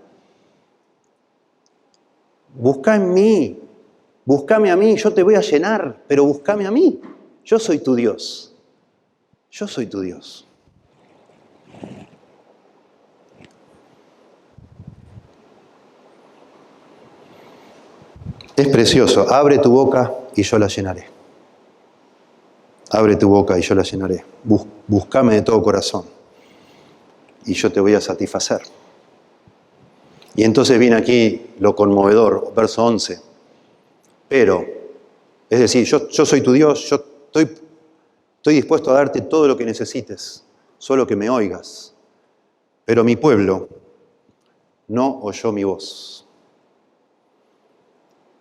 Busca en mí, búscame a mí, yo te voy a llenar, pero búscame a mí. Yo soy tu Dios. Yo soy tu Dios. Es precioso. Abre tu boca y yo la llenaré. Abre tu boca y yo la llenaré. Búscame de todo corazón y yo te voy a satisfacer. Y entonces viene aquí lo conmovedor, verso 11. Pero, es decir, yo soy tu Dios, yo estoy dispuesto a darte todo lo que necesites, solo que me oigas. Pero mi pueblo no oyó mi voz.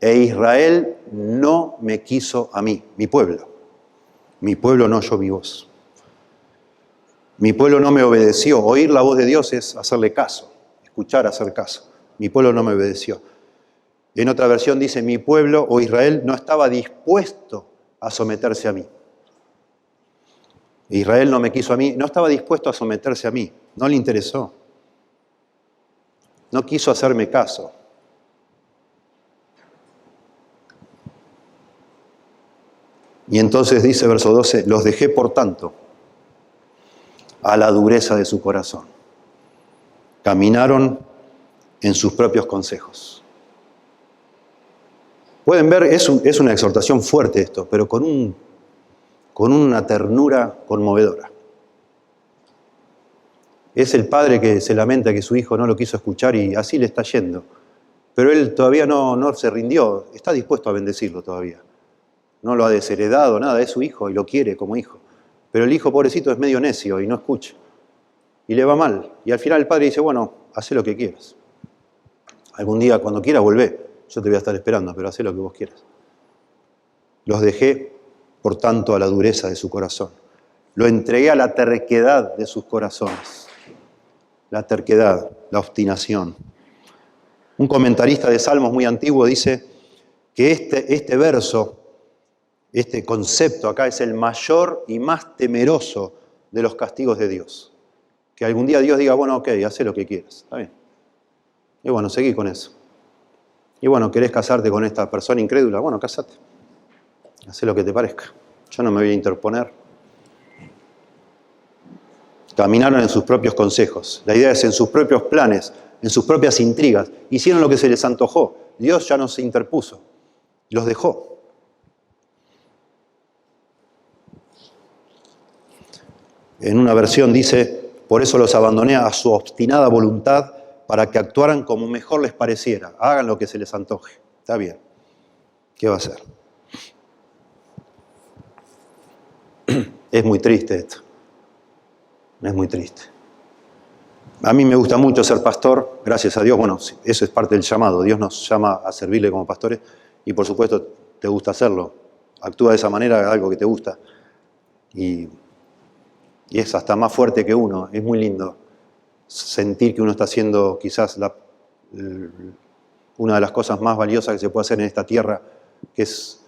E Israel no me quiso a mí, mi pueblo. Mi pueblo no oyó mi voz. Mi pueblo no me obedeció. Oír la voz de Dios es hacerle caso, escuchar, hacer caso. Mi pueblo no me obedeció. En otra versión dice, mi pueblo o Israel no estaba dispuesto a someterse a mí. Israel no me quiso a mí, no estaba dispuesto a someterse a mí, no le interesó. No quiso hacerme caso. Y entonces dice verso 12, los dejé por tanto a la dureza de su corazón. Caminaron en sus propios consejos. Pueden ver, es una exhortación fuerte esto, pero con una ternura conmovedora. Es el padre que se lamenta que su hijo no lo quiso escuchar y así le está yendo. Pero él todavía no se rindió, está dispuesto a bendecirlo todavía. No lo ha desheredado, nada, es su hijo y lo quiere como hijo. Pero el hijo, pobrecito, es medio necio y no escucha. Y le va mal. Y al final el padre dice, bueno, haz lo que quieras. Algún día, cuando quieras, volvé. Yo te voy a estar esperando, pero haz lo que vos quieras. Los dejé, por tanto, a la dureza de su corazón. Lo entregué a la terquedad de sus corazones. La terquedad, la obstinación. Un comentarista de Salmos muy antiguo dice que este verso, este concepto acá es el mayor y más temeroso de los castigos de Dios. Que algún día Dios diga, bueno, ok, haz lo que quieras, está bien. Y bueno, seguí con eso. Y bueno, ¿querés casarte con esta persona incrédula? Bueno, casate. Haz lo que te parezca. Yo no me voy a interponer. Caminaron en sus propios consejos. La idea es en sus propios planes, en sus propias intrigas. Hicieron lo que se les antojó. Dios ya no se interpuso. Los dejó. En una versión dice, por eso los abandoné a su obstinada voluntad para que actuaran como mejor les pareciera. Hagan lo que se les antoje. Está bien. ¿Qué va a hacer? Es muy triste esto. Es muy triste. A mí me gusta mucho ser pastor, gracias a Dios. Bueno, eso es parte del llamado. Dios nos llama a servirle como pastores y por supuesto te gusta hacerlo. Actúa de esa manera, algo que te gusta. Y es hasta más fuerte que uno. Es muy lindo sentir que uno está haciendo quizás una de las cosas más valiosas que se puede hacer en esta tierra, que es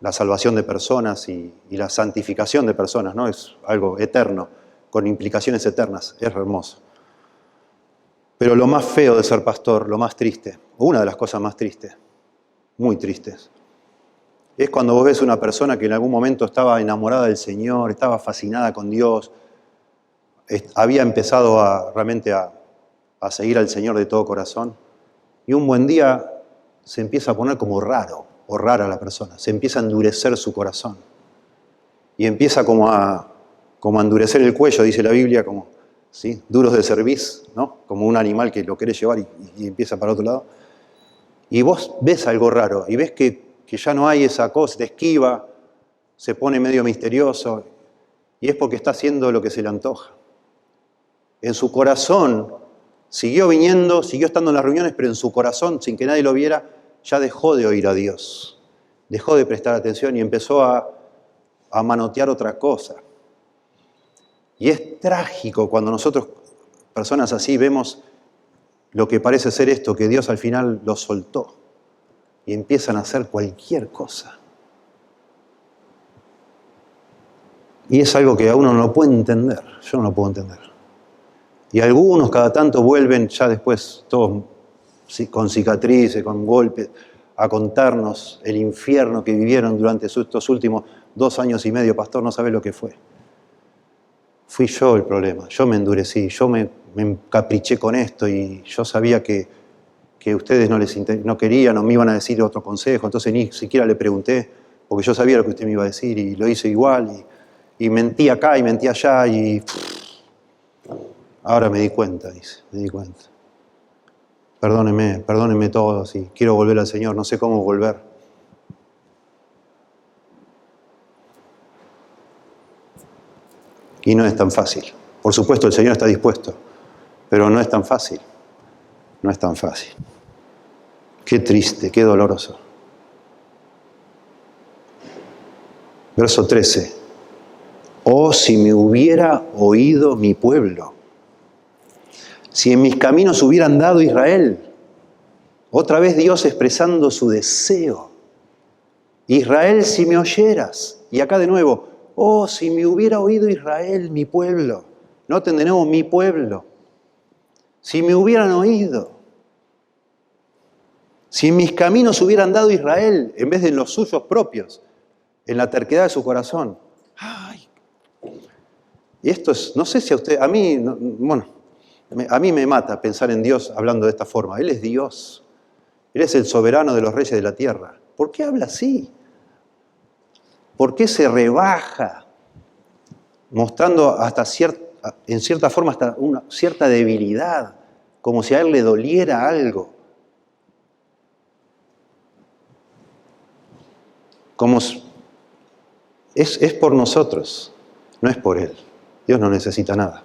la salvación de personas y la santificación de personas, ¿no? Es algo eterno, con implicaciones eternas. Es hermoso. Pero lo más feo de ser pastor, lo más triste, o una de las cosas más tristes, muy tristes, es cuando vos ves una persona que en algún momento estaba enamorada del Señor, estaba fascinada con Dios, había empezado realmente a seguir al Señor de todo corazón, y un buen día se empieza a poner como raro o rara la persona, se empieza a endurecer su corazón, y empieza como a endurecer el cuello, dice la Biblia, como ¿sí? Duros de cerviz, ¿no? Como un animal que lo querés llevar y empieza para otro lado. Y vos ves algo raro y ves que ya no hay esa cosa, te esquiva, se pone medio misterioso y es porque está haciendo lo que se le antoja. En su corazón siguió viniendo, siguió estando en las reuniones, pero en su corazón, sin que nadie lo viera, ya dejó de oír a Dios, dejó de prestar atención y empezó a manotear otra cosa. Y es trágico cuando nosotros, personas así, vemos lo que parece ser esto, que Dios al final los soltó y empiezan a hacer cualquier cosa. Y es algo que a uno no lo puede entender, yo no lo puedo entender. Y algunos cada tanto vuelven ya después, todos con cicatrices, con golpes, a contarnos el infierno que vivieron durante estos últimos 2 años y medio. Pastor, no sabe lo que fue. Fui yo el problema, yo me endurecí, yo me encapriché con esto y yo sabía que ustedes no querían o me iban a decir otro consejo, entonces ni siquiera le pregunté, porque yo sabía lo que usted me iba a decir y lo hice igual y mentí acá y mentí allá y ahora me di cuenta, dice, me di cuenta. Perdónenme todos y quiero volver al Señor, no sé cómo volver. Y no es tan fácil. Por supuesto, el Señor está dispuesto, pero no es tan fácil. No es tan fácil. Qué triste, qué doloroso. Verso 13. Oh, si me hubiera oído mi pueblo, si en mis caminos hubiera andado Israel. Otra vez Dios expresando su deseo. Israel, si me oyeras. Y acá de nuevo, oh, si me hubiera oído Israel, mi pueblo. Noten de nuevo, mi pueblo. Si me hubieran oído. Si en mis caminos hubiera andado Israel, en vez de en los suyos propios, en la terquedad de su corazón. Ay. Y esto es, no sé si a usted, a mí me mata pensar en Dios hablando de esta forma. Él es Dios. Él es el soberano de los reyes de la tierra. ¿Por qué habla así? ¿Por qué se rebaja? Mostrando en cierta forma hasta una cierta debilidad, como si a él le doliera algo. Es por nosotros, no es por él. Dios no necesita nada.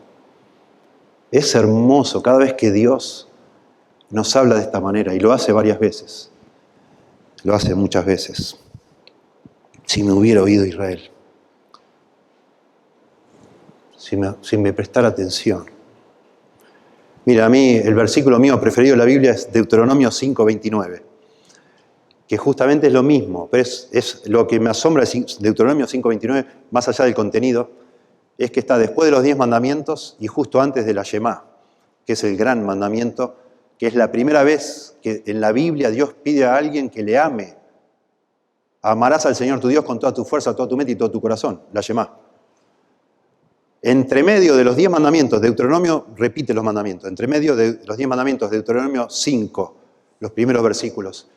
Es hermoso cada vez que Dios nos habla de esta manera, y lo hace varias veces. Lo hace muchas veces. Si me hubiera oído Israel, si me prestara atención. Mira, a mí el versículo mío preferido de la Biblia es Deuteronomio 5:29, que justamente es lo mismo, pero es lo que me asombra de Deuteronomio 5:29, más allá del contenido, es que está después de los 10 mandamientos y justo antes de la Shema, que es el gran mandamiento, que es la primera vez que en la Biblia Dios pide a alguien que le ame. Amarás al Señor tu Dios con toda tu fuerza, toda tu mente y todo tu corazón, la Shema. Entre medio de los 10 mandamientos, Deuteronomio repite los mandamientos, entre medio de los 10 mandamientos, Deuteronomio 5, los primeros versículos,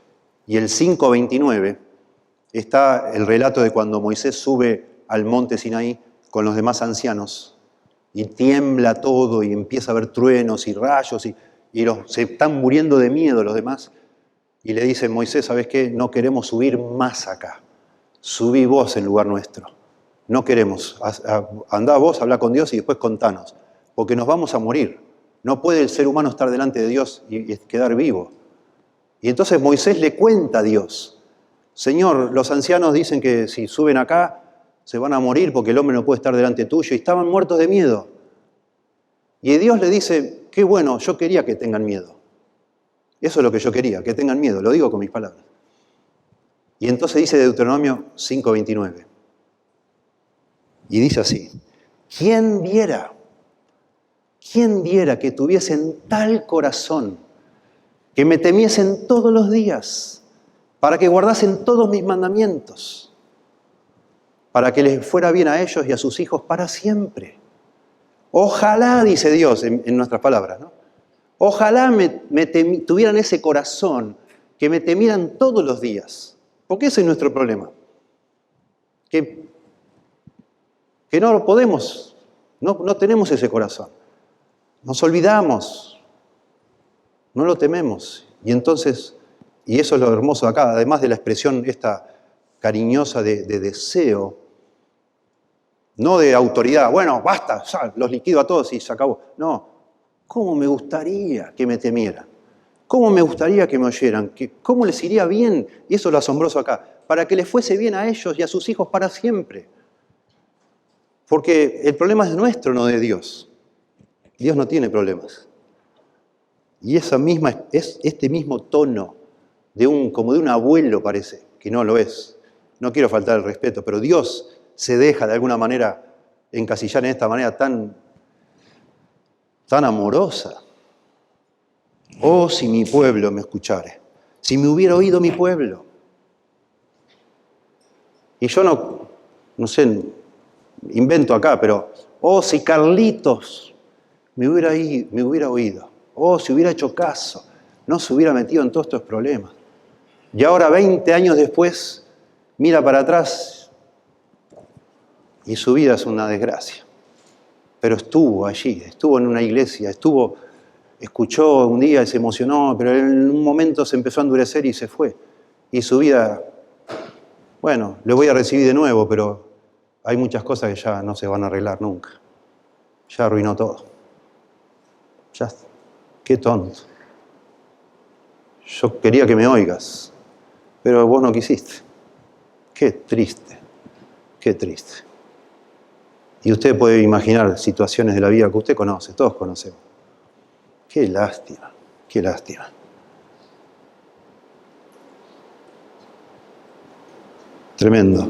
y el 5:29, está el relato de cuando Moisés sube al monte Sinaí con los demás ancianos, y tiembla todo, y empieza a haber truenos y rayos, y se están muriendo de miedo los demás, y le dicen, Moisés, ¿sabes qué? No queremos subir más acá, subí vos en lugar nuestro. No queremos. Andá vos, habla con Dios y después contanos. Porque nos vamos a morir. No puede el ser humano estar delante de Dios y quedar vivo. Y entonces Moisés le cuenta a Dios. Señor, los ancianos dicen que si suben acá se van a morir porque el hombre no puede estar delante tuyo. Y estaban muertos de miedo. Y Dios le dice, qué bueno, yo quería que tengan miedo. Eso es lo que yo quería, que tengan miedo. Lo digo con mis palabras. Y entonces dice Deuteronomio 5:29. Y dice así, ¿quién diera que tuviesen tal corazón, que me temiesen todos los días, para que guardasen todos mis mandamientos, para que les fuera bien a ellos y a sus hijos para siempre? Ojalá, dice Dios en nuestras palabras, ¿no? Ojalá tuvieran ese corazón, que me temieran todos los días, porque ese es nuestro problema. Que no lo podemos, no tenemos ese corazón. Nos olvidamos, no lo tememos. Y entonces, y eso es lo hermoso de acá, además de la expresión esta cariñosa de deseo, no de autoridad, bueno, basta, ya, los liquido a todos y se acabó. No, ¿cómo me gustaría que me temieran? ¿Cómo me gustaría que me oyeran? ¿Cómo les iría bien? Y eso es lo asombroso acá, para que les fuese bien a ellos y a sus hijos para siempre. Porque el problema es nuestro, no de Dios. Dios no tiene problemas. Y es este mismo tono como de un abuelo parece, que no lo es. No quiero faltar el respeto, pero Dios se deja de alguna manera encasillar en esta manera tan amorosa. Oh, si mi pueblo me escuchare, si me hubiera oído mi pueblo. Y yo no sé, invento acá, pero, oh, si Carlitos me hubiera oído, oh, si hubiera hecho caso, no se hubiera metido en todos estos problemas. Y ahora, 20 años después, mira para atrás y su vida es una desgracia. Pero estuvo allí, estuvo en una iglesia, escuchó un día y se emocionó, pero en un momento se empezó a endurecer y se fue. Y su vida, bueno, le voy a recibir de nuevo, pero hay muchas cosas que ya no se van a arreglar nunca. Ya arruinó todo. Ya, qué tonto. Yo quería que me oigas, pero vos no quisiste. Qué triste, qué triste. Y usted puede imaginar situaciones de la vida que usted conoce, todos conocemos. Qué lástima, qué lástima. Tremendo.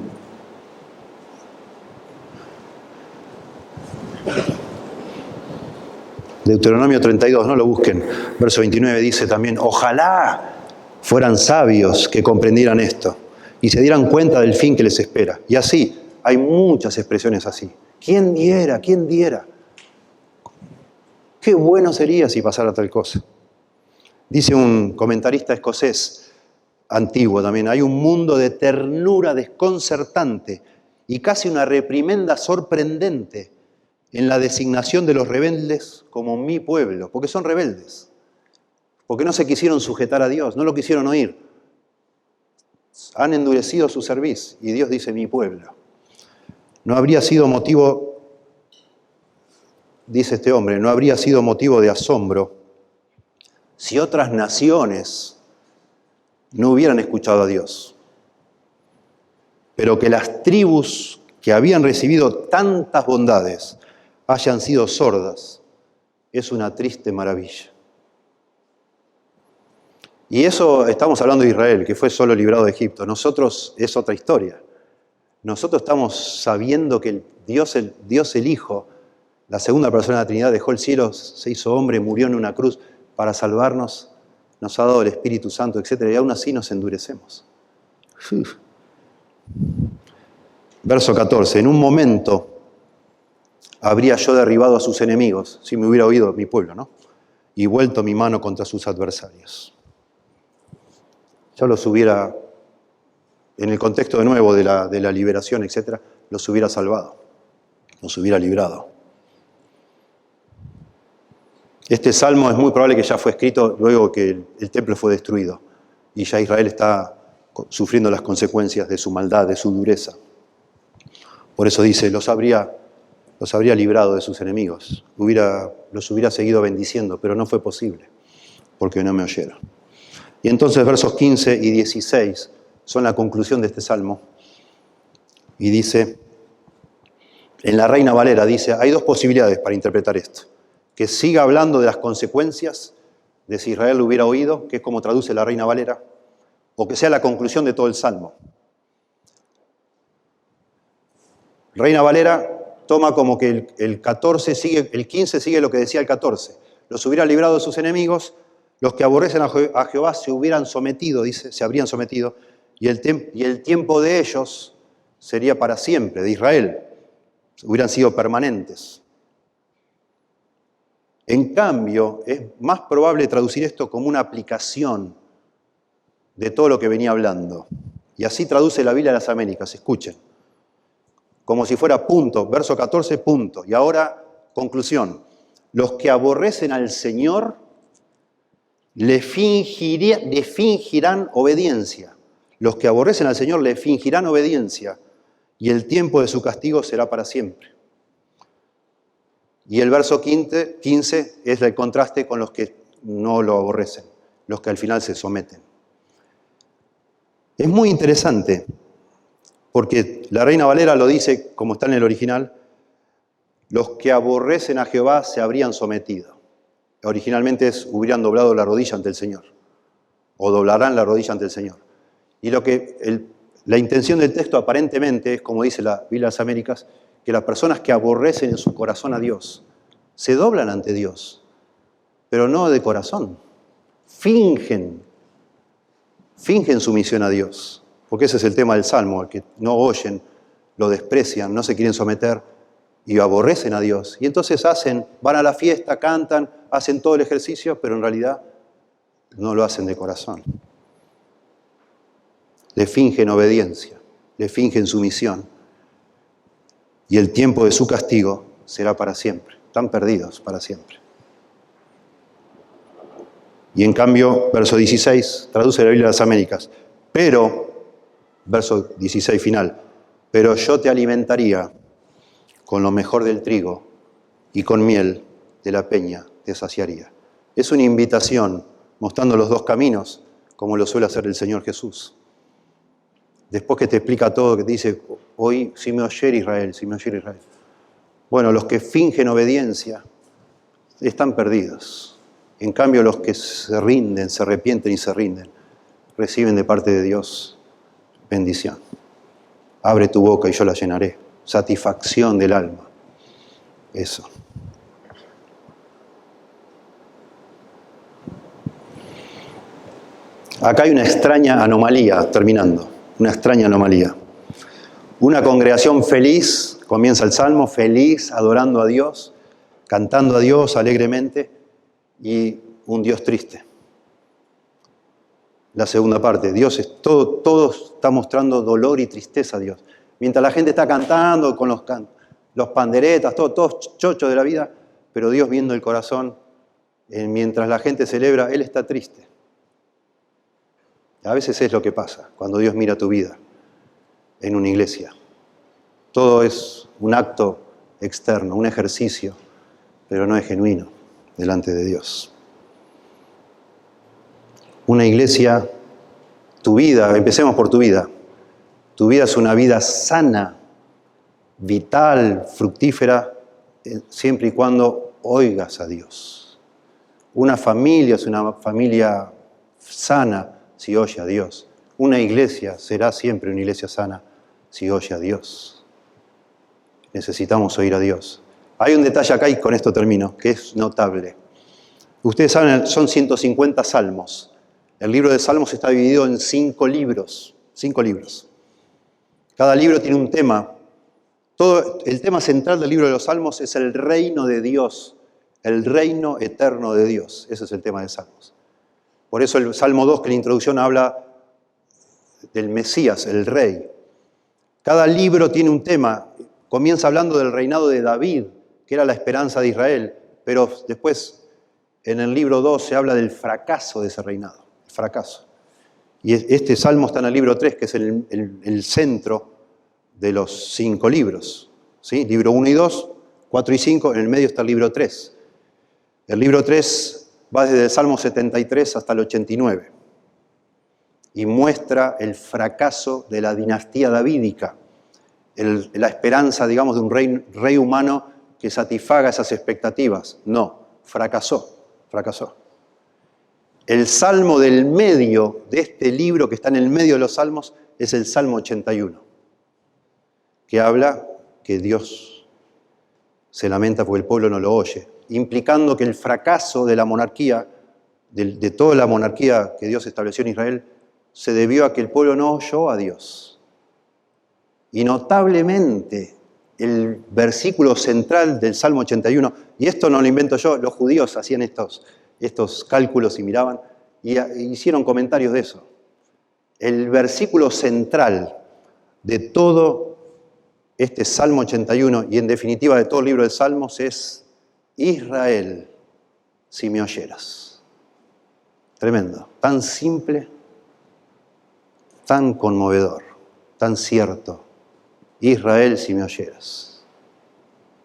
Deuteronomio 32, no lo busquen. Verso 29 dice también, ojalá fueran sabios que comprendieran esto y se dieran cuenta del fin que les espera. Y así, hay muchas expresiones así. ¿Quién diera? ¿Quién diera? Qué bueno sería si pasara tal cosa. Dice un comentarista escocés, antiguo también. Hay un mundo de ternura desconcertante y casi una reprimenda sorprendente en la designación de los rebeldes como mi pueblo, porque son rebeldes, porque no se quisieron sujetar a Dios, no lo quisieron oír. Han endurecido su cerviz y Dios dice mi pueblo. No habría sido motivo, dice este hombre, no habría sido motivo de asombro si otras naciones no hubieran escuchado a Dios. Pero que las tribus que habían recibido tantas bondades hayan sido sordas es una triste maravilla. Y eso estamos hablando de Israel, que fue solo librado de Egipto. Nosotros es otra historia. Nosotros estamos sabiendo que el Dios el Hijo, la segunda persona de la Trinidad, dejó el cielo, se hizo hombre, murió en una cruz para salvarnos, nos ha dado el Espíritu Santo, etc. Y aún así nos endurecemos. Verso 14. En un momento habría yo derribado a sus enemigos, si me hubiera oído mi pueblo, ¿no? Y vuelto mi mano contra sus adversarios. Yo los hubiera, en el contexto de nuevo de la liberación, etc., los hubiera salvado, los hubiera librado. Este salmo es muy probable que ya fue escrito luego que el templo fue destruido y ya Israel está sufriendo las consecuencias de su maldad, de su dureza. Por eso dice, los habría librado de sus enemigos, los hubiera seguido bendiciendo, pero no fue posible, porque no me oyeron. Y entonces versos 15 y 16 son la conclusión de este salmo. Y dice, en la Reina Valera dice, hay dos posibilidades para interpretar esto. Que siga hablando de las consecuencias de si Israel lo hubiera oído, que es como traduce la Reina Valera, o que sea la conclusión de todo el salmo. Reina Valera toma como que el 14 sigue, el 15 sigue lo que decía el 14. Los hubiera librado de sus enemigos, los que aborrecen a Jehová se hubieran sometido, dice, se habrían sometido, y el tiempo de ellos sería para siempre, de Israel, hubieran sido permanentes. En cambio, es más probable traducir esto como una aplicación de todo lo que venía hablando. Y así traduce la Biblia de las Américas, escuchen. Como si fuera punto, verso 14, punto. Y ahora, conclusión. Los que aborrecen al Señor le fingirán obediencia. Los que aborrecen al Señor le fingirán obediencia y el tiempo de su castigo será para siempre. Y el verso 15 es el contraste con los que no lo aborrecen, los que al final se someten. Es muy interesante, porque la Reina Valera lo dice, como está en el original, los que aborrecen a Jehová se habrían sometido. Originalmente hubieran doblado la rodilla ante el Señor, o doblarán la rodilla ante el Señor. Y la intención del texto aparentemente es, como dice la Biblia de las Américas, que las personas que aborrecen en su corazón a Dios se doblan ante Dios, pero no de corazón. Fingen sumisión a Dios, porque ese es el tema del Salmo, el que no oyen, lo desprecian, no se quieren someter y aborrecen a Dios. Y entonces van a la fiesta, cantan, hacen todo el ejercicio, pero en realidad no lo hacen de corazón. Le fingen obediencia, le fingen sumisión. Y el tiempo de su castigo será para siempre. Están perdidos para siempre. Y en cambio, verso 16, traduce la Biblia de las Américas. Pero, verso 16 final, pero yo te alimentaría con lo mejor del trigo y con miel de la peña te saciaría. Es una invitación mostrando los dos caminos, como lo suele hacer el Señor Jesús. Después que te explica todo, que te dice, hoy si me oyere Israel, si me oyere Israel. Bueno, los que fingen obediencia están perdidos. En cambio, los que se rinden, se arrepienten y se rinden, reciben de parte de Dios bendición. Abre tu boca y yo la llenaré. Satisfacción del alma. Eso. Acá hay una extraña anomalía, terminando. Una extraña anomalía. Una congregación feliz, comienza el Salmo, feliz, adorando a Dios, cantando a Dios alegremente, y un Dios triste. la segunda parte. Dios es todo está mostrando dolor y tristeza a Dios. Mientras la gente está cantando con los panderetas, todos chochos de la vida, pero Dios viendo el corazón, mientras la gente celebra, Él está triste. A veces es lo que pasa cuando Dios mira tu vida en una iglesia. Todo es un acto externo, un ejercicio, pero no es genuino delante de Dios. Una iglesia, tu vida, empecemos por tu vida. Tu vida es una vida sana, vital, fructífera, siempre y cuando oigas a Dios. Una familia es una familia sana si oye a Dios. Una iglesia será siempre una iglesia sana si oye a Dios. Necesitamos oír a Dios. Hay un detalle acá, y con esto termino, que es notable. Ustedes saben, son 150 salmos. El libro de Salmos está dividido en 5 libros. 5 libros. Cada libro tiene un tema. El tema central del libro de los Salmos es el reino de Dios, el reino eterno de Dios. Ese es el tema de Salmos. Por eso el Salmo 2, que en la introducción habla del Mesías, el rey. Cada libro tiene un tema. Comienza hablando del reinado de David, que era la esperanza de Israel, pero después en el libro 2 se habla del fracaso de ese reinado, el fracaso. Y este Salmo está en el libro 3, que es el centro de los 5 libros. ¿Sí? Libro 1 y 2, 4 y 5, en el medio está el libro 3. El libro 3 va desde el Salmo 73 hasta el 89 y muestra el fracaso de la dinastía davídica, la esperanza, digamos, de un rey humano que satisfaga esas expectativas. No, fracasó. El salmo del medio de este libro, que está en el medio de los salmos, es el Salmo 81, que habla que Dios se lamenta porque el pueblo no lo oye, implicando que el fracaso de la monarquía, de toda la monarquía que Dios estableció en Israel, se debió a que el pueblo no oyó a Dios. Y notablemente, el versículo central del Salmo 81, y esto no lo invento yo, los judíos hacían estos cálculos y miraban, y hicieron comentarios de eso. El versículo central de todo este Salmo 81, y en definitiva de todo el libro de Salmos, es: Israel, si me oyeras. Tremendo, tan simple, tan conmovedor, tan cierto. Israel, si me oyeras.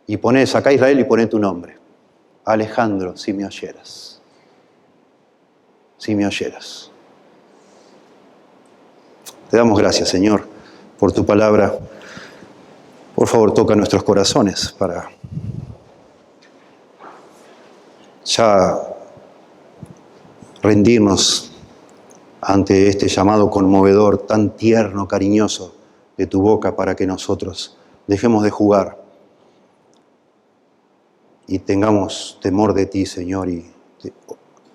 Y ponés acá Israel y poné tu nombre. Alejandro, si me oyeras. Si me oyeras. Te damos gracias, Señor, por tu palabra. Por favor, toca nuestros corazones para ya rendirnos ante este llamado conmovedor, tan tierno, cariñoso, de tu boca, para que nosotros dejemos de jugar y tengamos temor de ti, Señor, y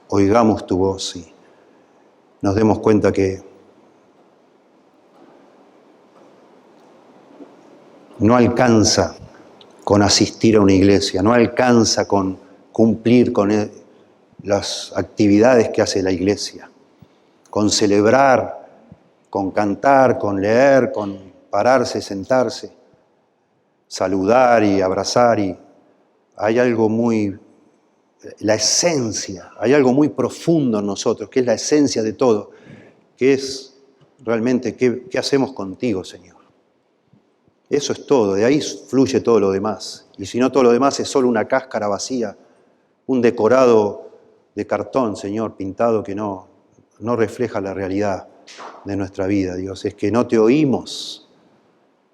oigamos tu voz y nos demos cuenta que no alcanza con asistir a una iglesia, no alcanza con cumplir con las actividades que hace la iglesia, con celebrar, con cantar, con leer, con pararse, sentarse, saludar y abrazar. Y hay algo la esencia, hay algo muy profundo en nosotros, que es la esencia de todo, que es realmente qué hacemos contigo, Señor. Eso es todo, de ahí fluye todo lo demás. Y si no, todo lo demás es solo una cáscara vacía, un decorado de cartón, Señor, pintado, que no refleja la realidad de nuestra vida, Dios. Es que no te oímos.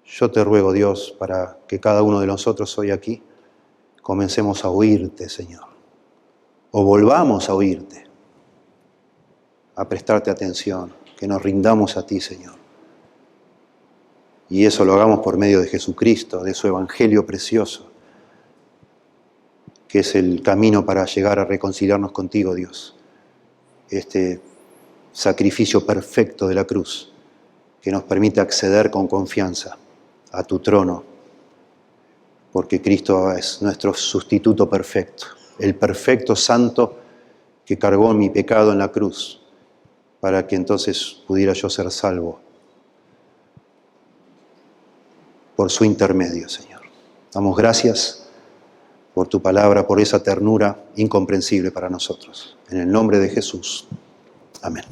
Yo te ruego, Dios, para que cada uno de nosotros hoy aquí comencemos a oírte, Señor. O volvamos a oírte, a prestarte atención, que nos rindamos a ti, Señor. Y eso lo hagamos por medio de Jesucristo, de su evangelio precioso, que es el camino para llegar a reconciliarnos contigo, Dios. Este sacrificio perfecto de la cruz, que nos permite acceder con confianza a tu trono, porque Cristo es nuestro sustituto perfecto, el perfecto santo que cargó mi pecado en la cruz para que entonces pudiera yo ser salvo por su intermedio, Señor. Damos gracias por tu palabra, por esa ternura incomprensible para nosotros. En el nombre de Jesús. Amén.